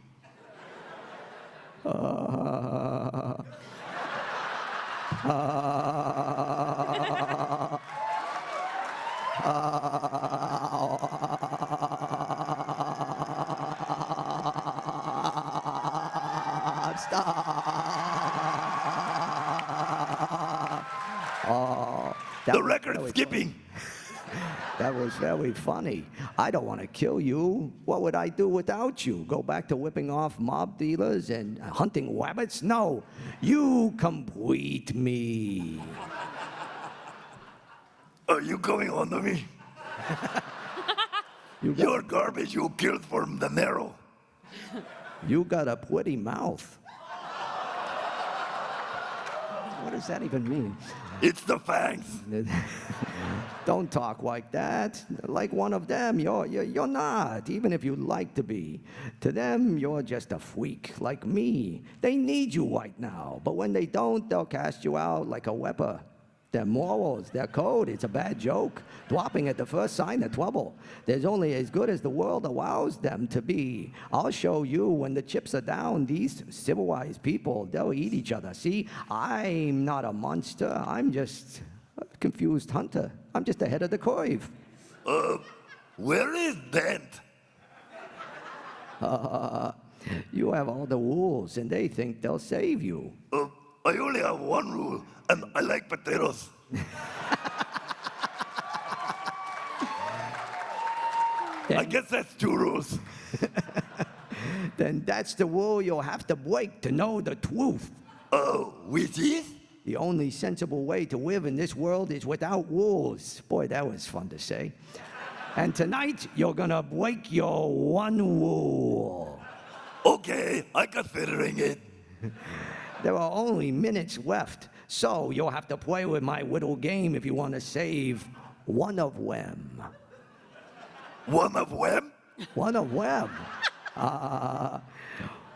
The record's skipping. That was very funny. I don't want to kill you. What would I do without you? Go back to whipping off mob dealers and hunting rabbits? No, you complete me. Are you going on to me? You're garbage you killed from the narrow. You got a pretty mouth. What does that even mean? It's the fangs. Don't talk like that. Like one of them, you're not, even if you'd like to be. To them, you're just a freak, like me. They need you right now, but when they don't, they'll cast you out like a weapon. their morals, their code. It's a bad joke. Dropping at the first sign of trouble. There's only as good as the world allows them to be. I'll show you when the chips are down. These civilized people, they'll eat each other. See, I'm not a monster. I'm just a confused hunter. I'm just ahead of the curve. Where is Dent? You have all the rules, and they think they'll save you. I only have one rule, and I like potatoes. I guess that's 2 rules. Then that's the rule you'll have to break to know the truth. Which is? The only sensible way to live in this world is without rules. Boy, that was fun to say. And tonight, you're gonna break your one rule. Okay, I'm considering it. There are only minutes left, so you'll have to play with my little game if you want to save one of them. One of them? One of them.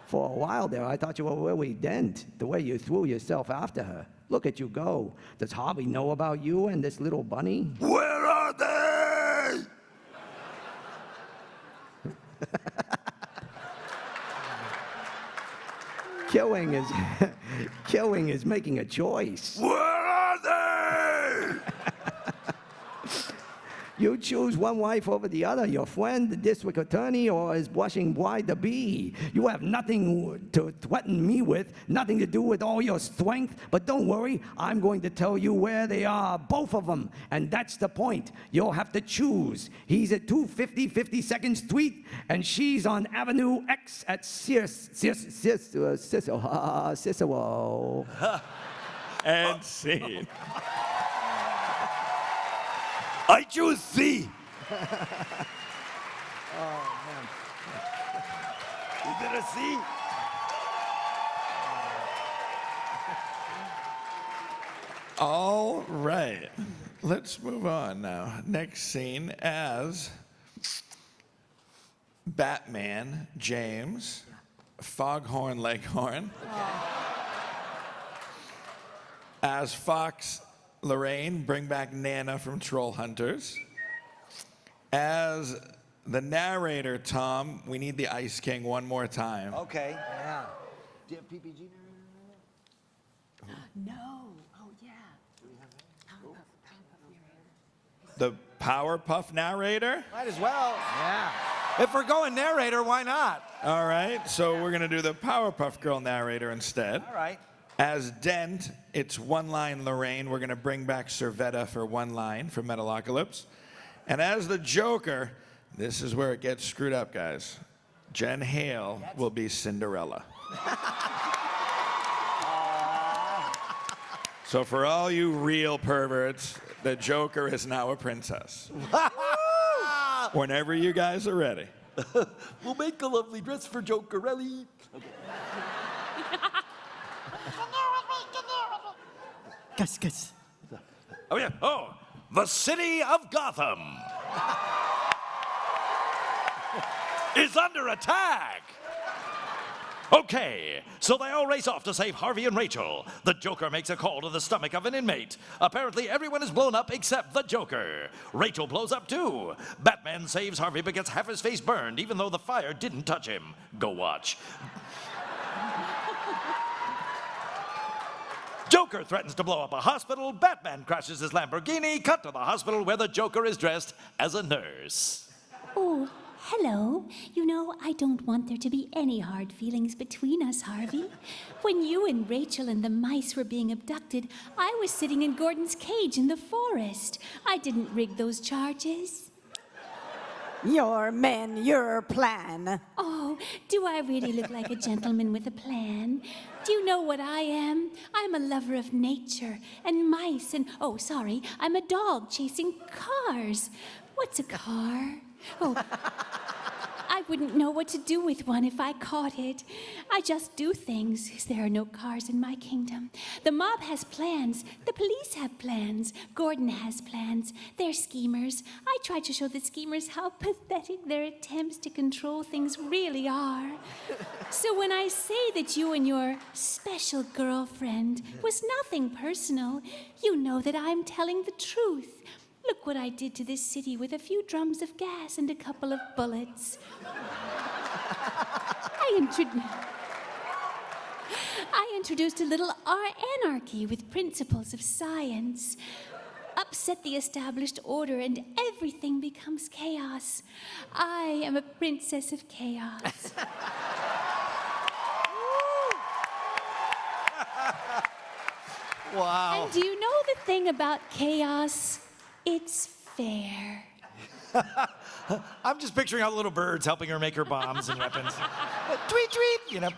For a while there, I thought you were really Dent, the way you threw yourself after her. Look at you go. Does Harvey know about you and this little bunny? Where are they? Killing is making a choice. Where are they? You choose one wife over the other, your friend, the district attorney, or his blushing bride to be. You have nothing to threaten me with, nothing to do with all your strength, but don't worry, I'm going to tell you where they are, both of them, and that's the point. You'll have to choose. He's at 250 52nd Street, and she's on Avenue X at Cicero. And scene. I choose C. Oh, man. Is it a C? All right. Let's move on now. Next scene as Batman, James, Foghorn Leghorn. As Fox, Laraine, bring back Nana from Troll Hunters. As the narrator, Tom, we need the Ice King one more time. Okay. Yeah. Do you have PPG? No. Oh, yeah. The Powerpuff narrator? Might as well. Yeah. If we're going narrator, why not? All right, so we're gonna do the Powerpuff Girl narrator instead. All right. As Dent, it's one line Laraine. We're gonna bring back Servetta for one line for Metalocalypse. And as the Joker, this is where it gets screwed up, guys. Jen Hale will be Cinderella. So for all you real perverts, the Joker is now a princess. Whenever you guys are ready. We'll make a lovely dress for Jokerelli. Gus. Oh, yeah. Oh, the city of Gotham is under attack. Okay, so they all race off to save Harvey and Rachel. The Joker makes a call to the stomach of an inmate. Apparently, everyone is blown up except the Joker. Rachel blows up too. Batman saves Harvey but gets half his face burned, even though the fire didn't touch him. Go watch. Joker threatens to blow up a hospital. Batman crashes his Lamborghini. Cut to the hospital where the Joker is dressed as a nurse. Oh, hello. You know, I don't want there to be any hard feelings between us, Harvey. When you and Rachel and the mice were being abducted, I was sitting in Gordon's cage in the forest. I didn't rig those charges. Your men, your plan. Oh, do I really look like a gentleman with a plan? Do you know what I am? I'm a lover of nature and mice and, oh, sorry, I'm a dog chasing cars. What's a car? Oh, I wouldn't know what to do with one if I caught it. I just do things, 'cause there are no cars in my kingdom. The mob has plans. The police have plans. Gordon has plans. They're schemers. I try to show the schemers how pathetic their attempts to control things really are. So when I say that you and your special girlfriend was nothing personal, you know that I'm telling the truth. Look what I did to this city with a few drums of gas and a couple of bullets. I introduced a little anarchy with principles of science. Upset the established order and everything becomes chaos. I am a princess of chaos. Wow. And do you know the thing about chaos? It's fair. I'm just picturing all the little birds helping her make her bombs and weapons. Tweet, tweet, you know.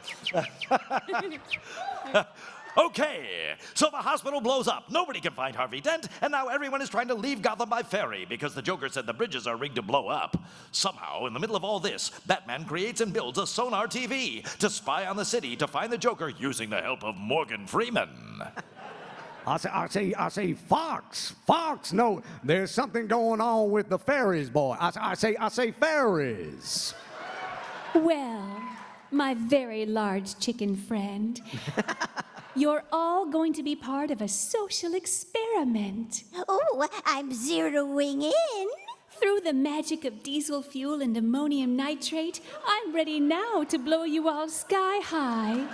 Okay, so the hospital blows up. Nobody can find Harvey Dent, and now everyone is trying to leave Gotham by ferry because the Joker said the bridges are rigged to blow up. Somehow, in the middle of all this, Batman creates and builds a sonar TV to spy on the city to find the Joker using the help of Morgan Freeman. I say, Fox, no, there's something going on with the fairies, boy. I say fairies. Well, my very large chicken friend, you're all going to be part of a social experiment. Oh, I'm zeroing in. Through the magic of diesel fuel and ammonium nitrate, I'm ready now to blow you all sky high.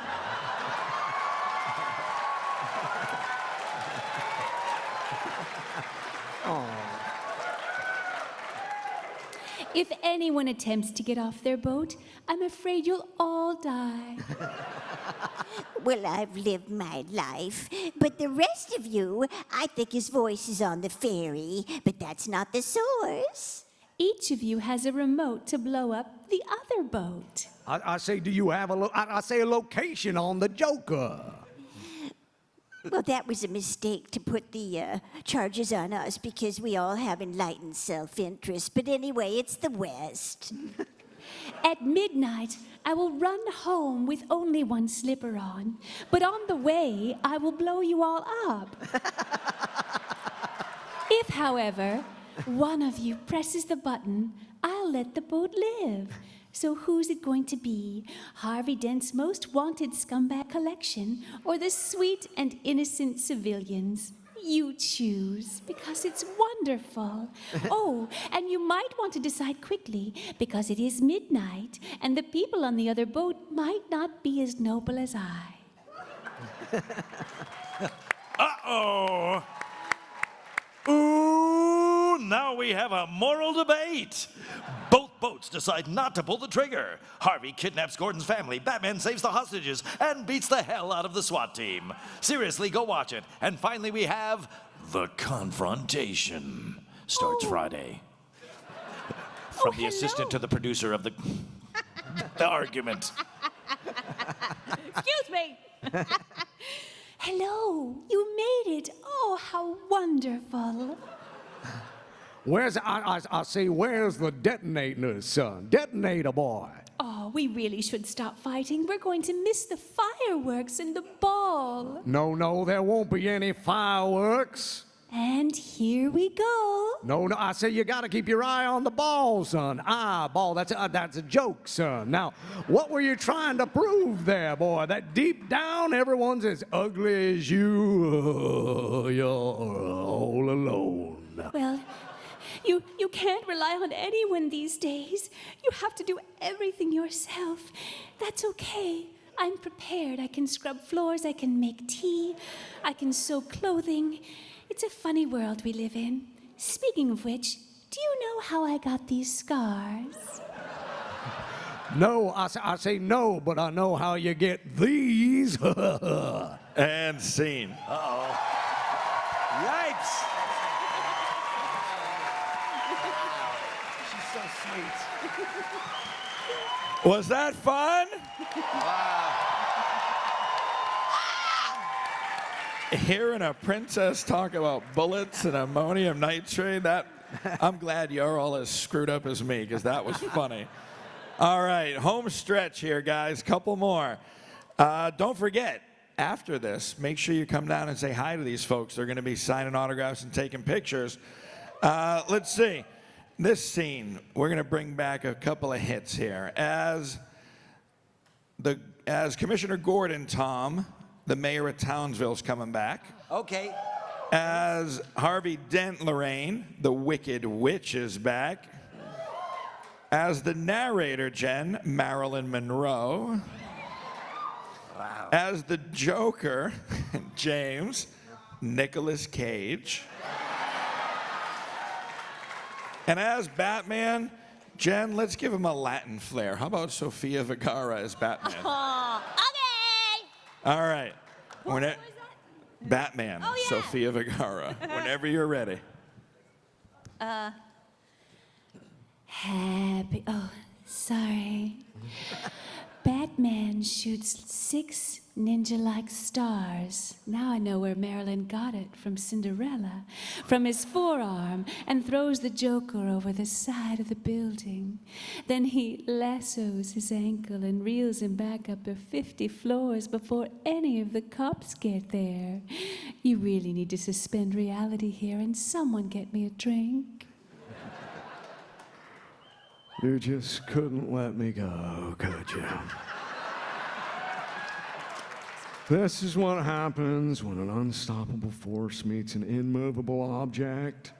If anyone attempts to get off their boat, I'm afraid you'll all die. Well, I've lived my life, but the rest of you, I think his voice is on the ferry, but that's not the source. Each of you has a remote to blow up the other boat. I say, do you have a location on the Joker? Well, that was a mistake to put the charges on us because we all have enlightened self-interest. But anyway, it's the West. At midnight, I will run home with only one slipper on. But on the way, I will blow you all up. If, however, one of you presses the button, I'll let the boat live. So who's it going to be? Harvey Dent's most wanted scumbag collection, or the sweet and innocent civilians? You choose, because it's wonderful. Oh, and you might want to decide quickly, because it is midnight, and the people on the other boat might not be as noble as I. Uh-oh. Ooh, now we have a moral debate. Both boats decide not to pull the trigger. Harvey kidnaps Gordon's family, Batman saves the hostages, and beats the hell out of the SWAT team. Seriously, go watch it. And finally we have The Confrontation. Starts Friday. From the assistant to the producer of the argument. Excuse me. Hello, you made it. Oh, how wonderful. Where's the detonator, son? Detonator, boy. Oh, we really should stop fighting. We're going to miss the fireworks and the ball. No, there won't be any fireworks. And here we go. No, I say you gotta keep your eye on the ball, son. Ball, that's a joke, son. Now, what were you trying to prove there, boy? That deep down, everyone's as ugly as you. You're all alone. Well, you can't rely on anyone these days. You have to do everything yourself. That's okay. I'm prepared. I can scrub floors, I can make tea, I can sew clothing. It's a funny world we live in. Speaking of which, do you know how I got these scars? No, I say no, but I know how you get these. And scene. Uh-oh. Yikes. She's so sweet. Was that fun? Hearing a princess talk about bullets and ammonium nitrate, I'm glad you're all as screwed up as me, because that was funny. All right, home stretch here, guys. Couple more. Don't forget, after this, make sure you come down and say hi to these folks. They're going to be signing autographs and taking pictures. Let's see. This scene, we're going to bring back a couple of hits here. As Commissioner Gordon, Tom, the mayor of Townsville's coming back. Okay. As Harvey Dent, Laraine, the Wicked Witch is back. As the narrator, Jen, Marilyn Monroe. Wow. As the Joker, James, Nicolas Cage. And as Batman, Jen, let's give him a Latin flair. How about Sofia Vergara as Batman? Oh, okay. All right. Who is that? Batman, Oh, yeah. Sofia Vergara. Whenever you're ready. Oh, sorry. Batman shoots 6 ninja-like stars. Now I know where Marilyn got it from Cinderella. From his forearm, and throws the Joker over the side of the building. Then he lassos his ankle and reels him back up the 50 floors before any of the cops get there. You really need to suspend reality here and someone get me a drink. You just couldn't let me go, could you? This is what happens when an unstoppable force meets an immovable object.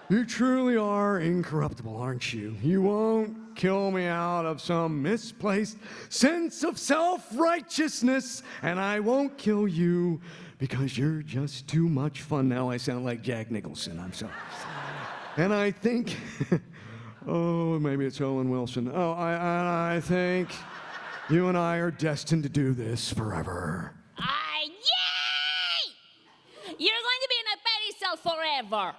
You truly are incorruptible, aren't you? You won't kill me out of some misplaced sense of self-righteousness, and I won't kill you because you're just too much fun. Now I sound like Jack Nicholson, I'm sorry. And I think... Oh, maybe it's Owen Wilson. Oh, I think you and I are destined to do this forever. Yay! You're going to be in a petty cell forever.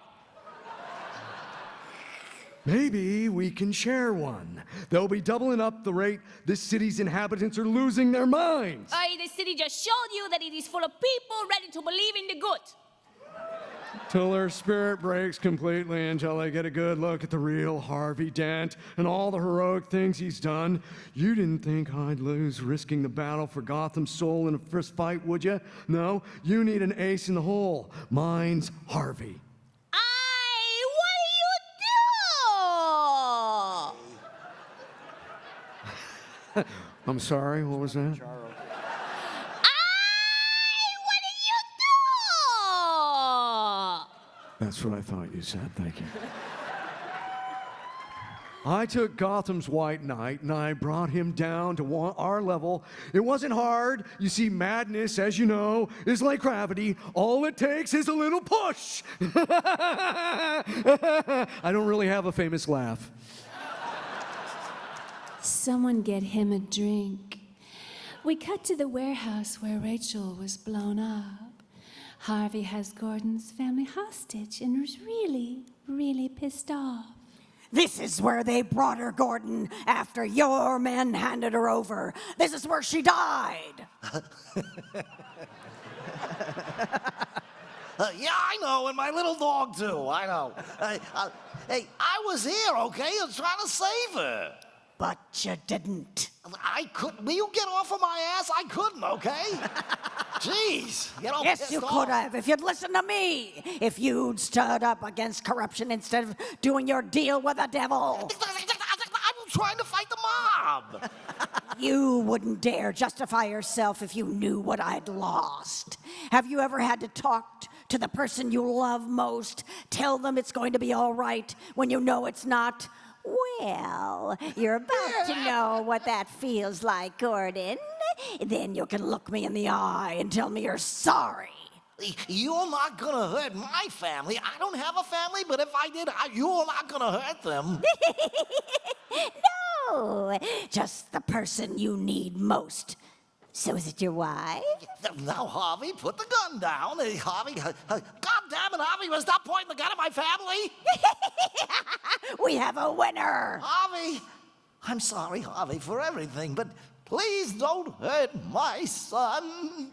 Maybe we can share one. They'll be doubling up the rate this city's inhabitants are losing their minds. The city just showed you that it is full of people ready to believe in the good. Till their spirit breaks completely, until they get a good look at the real Harvey Dent and all the heroic things he's done. You didn't think I'd lose risking the battle for Gotham's soul in a fist fight, would you? No, you need an ace in the hole. Mine's Harvey. What do you do? I'm sorry, what was that? That's what I thought you said, thank you. I took Gotham's White Knight and I brought him down to our level. It wasn't hard. You see, madness, as you know, is like gravity. All it takes is a little push. I don't really have a famous laugh. Someone get him a drink. We cut to the warehouse where Rachel was blown up. Harvey has Gordon's family hostage and was really, really pissed off. This is where they brought her, Gordon, after your men handed her over. This is where she died. Yeah, I know, and my little dog, too. I know. Hey, I was here, okay? I was trying to save her. But you didn't. I couldn't. Will you get off of my ass? I couldn't, okay? Jeez. Get all Yes, pissed you off. could have if you'd listened to me. If you'd stood up against corruption instead of doing your deal with the devil. I was trying to fight the mob. You wouldn't dare justify yourself if you knew what I'd lost. Have you ever had to talk to the person you love most? Tell them it's going to be all right when you know it's not? Well, you're about to know what that feels like, Gordon. Then you can look me in the eye and tell me you're sorry. You're not gonna hurt my family. I don't have a family, but if I did, you're not gonna hurt them. No, just the person you need most. So is it your wife? Now, Harvey, put the gun down. Harvey, God damn it, Harvey, stop pointing the gun at my family. We have a winner. Harvey, I'm sorry, Harvey, for everything, but please don't hurt my son.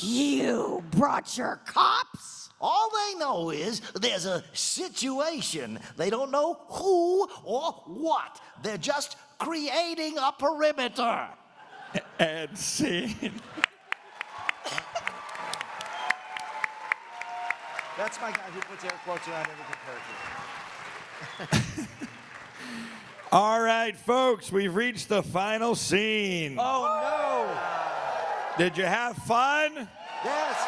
You brought your cops? All they know is there's a situation. They don't know who or what. They're just creating a perimeter. And scene. That's my guy who puts air quotes around everything perfect. All right, folks, we've reached the final scene. Oh, Did you have fun? no. Yes.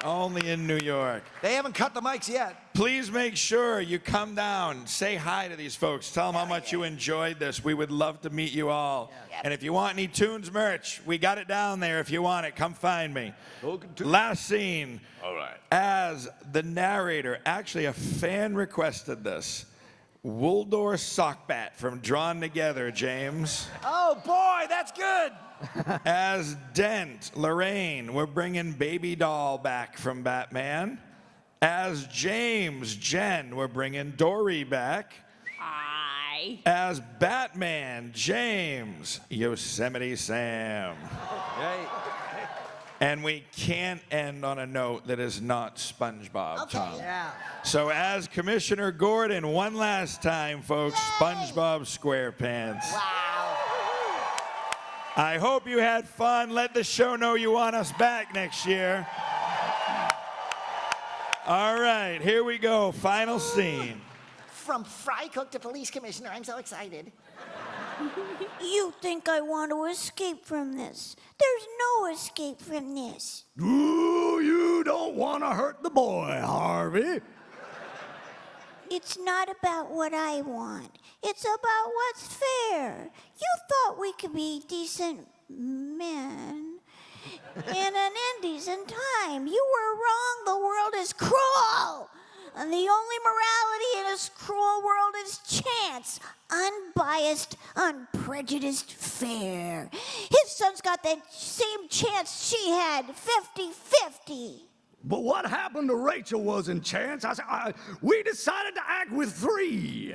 Only in New York. They haven't cut the mics yet. Please make sure you come down, say hi to these folks, tell them how much you enjoyed this. We would love to meet you all. And if you want any Toonz merch, we got it down there. If you want it, come find me. Last scene. All right. As the narrator, actually a fan requested this. Waldorf sock bat from Drawn Together, James. Oh, boy, that's good. As Dent, Laraine, we're bringing Baby Doll back from Batman. As James, Jen, we're bringing Dory back. Hi. As Batman, James, Yosemite Sam. Hey. And we can't end on a note that is not SpongeBob, Tom. Yeah. So as Commissioner Gordon, one last time, folks, SpongeBob SquarePants. Wow. I hope you had fun. Let the show know you want us back next year. All right, here we go. Final scene. From fry cook to police commissioner, I'm so excited. You think I want to escape from this? There's no escape from this. Ooh, you don't want to hurt the boy, Harvey. It's not about what I want. It's about what's fair. You thought we could be decent men in an indecent time. You were wrong. The world is cruel. And the only morality in this cruel world is chance. Unbiased, unprejudiced, fair. His son's got that same chance she had, 50-50. But what happened to Rachel wasn't chance. We decided to act with 3.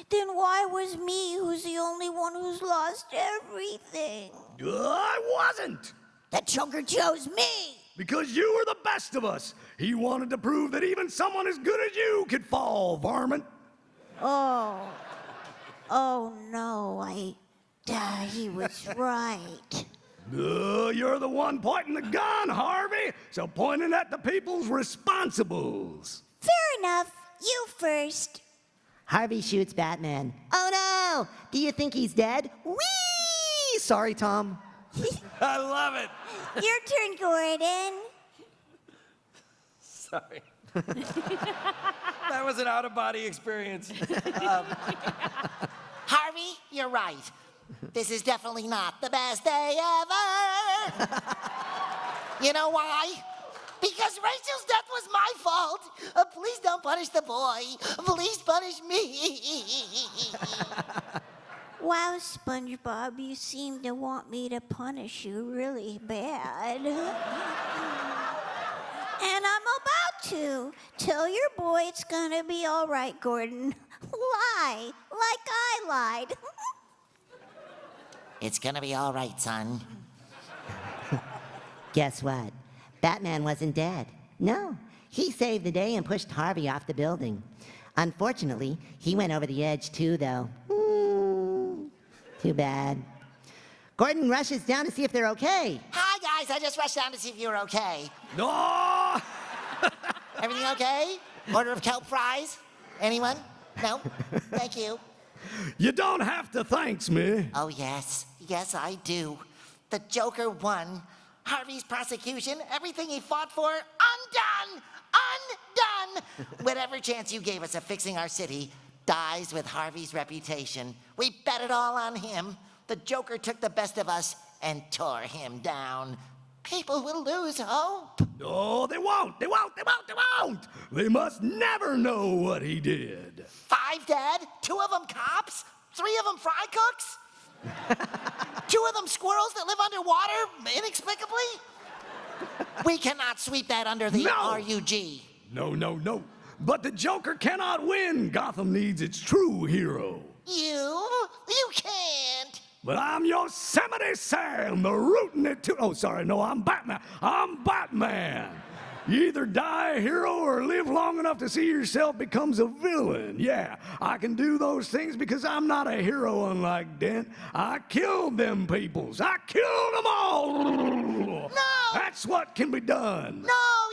Then why was me, who's the only one who's lost everything? I wasn't. The Joker chose me. Because you were the best of us. He wanted to prove that even someone as good as you could fall, varmint. Oh no, he was right. You're the one pointing the gun, Harvey. So point it at the people's responsibles. Fair enough. You first. Harvey shoots Batman. Oh no! Do you think he's dead? Whee! Sorry, Tom. I love it. Your turn, Gordon. Sorry. That was an out-of-body experience. Harvey, you're right. This is definitely not the best day ever. You know why? Because Rachel's death was my fault. Please don't punish the boy. Please punish me. Wow, SpongeBob, you seem to want me to punish you really bad. And I'm about to. Tell your boy it's gonna be all right, Gordon. Lie, like I lied. It's gonna be all right, son. Guess what? Batman wasn't dead. No, he saved the day and pushed Harvey off the building. Unfortunately, he went over the edge too, though. Too bad. Gordon rushes down to see if they're okay. Hi, guys. I just rushed down to see if you were okay. No! Everything okay? Order of kelp fries? Anyone? No? Thank you. You don't have to thanks me. Oh, yes. Yes, I do. The Joker won. Harvey's prosecution, everything he fought for, undone! Undone! Whatever chance you gave us of fixing our city dies with Harvey's reputation. We bet it all on him. The Joker took the best of us and tore him down. People will lose hope. No, they won't. They won't. They won't. They won't. They must never know what he did. 5 dead, 2 of them cops, 3 of them fry cooks, 2 of them squirrels that live underwater inexplicably. We cannot sweep that under the RUG. No, no, no. But the Joker cannot win. Gotham needs its true hero. You can't. But I'm Yosemite Sam, the rootin' it too. Oh, sorry, no, I'm Batman. I'm Batman. You either die a hero or live long enough to see yourself becomes a villain. Yeah, I can do those things because I'm not a hero unlike Dent. I killed them peoples. I killed them all. No! That's what can be done. No,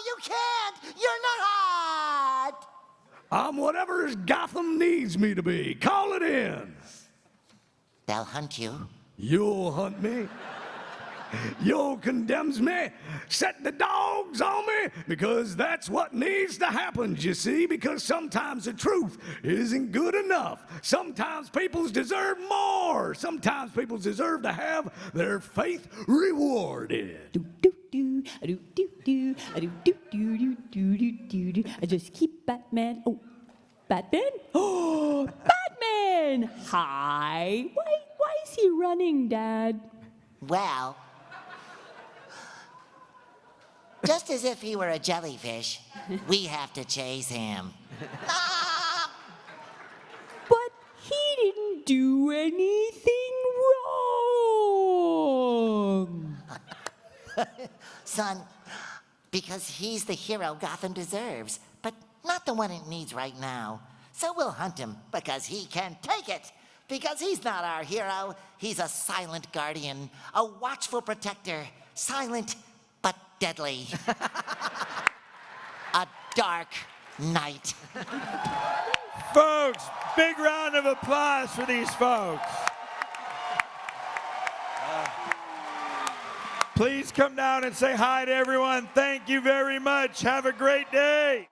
you can't! You're not! I'm whatever Gotham needs me to be. Call it in. They'll hunt you. You'll hunt me. You'll condemns me. Set the dogs on me because that's what needs to happen, you see, because sometimes the truth isn't good enough. Sometimes people deserve more. Sometimes people deserve to have their faith rewarded. I just keep Batman. Oh, Batman? Oh, Batman! Hi. Why is he running, Dad? Well, just as if he were a jellyfish, we have to chase him. But he didn't do anything wrong. Son, because he's the hero Gotham deserves, but not the one it needs right now. So we'll hunt him because he can take it. Because he's not our hero, he's a silent guardian, a watchful protector, silent but deadly. A dark knight. Folks, big round of applause for these folks. Please come down and say hi to everyone. Thank you very much. Have a great day.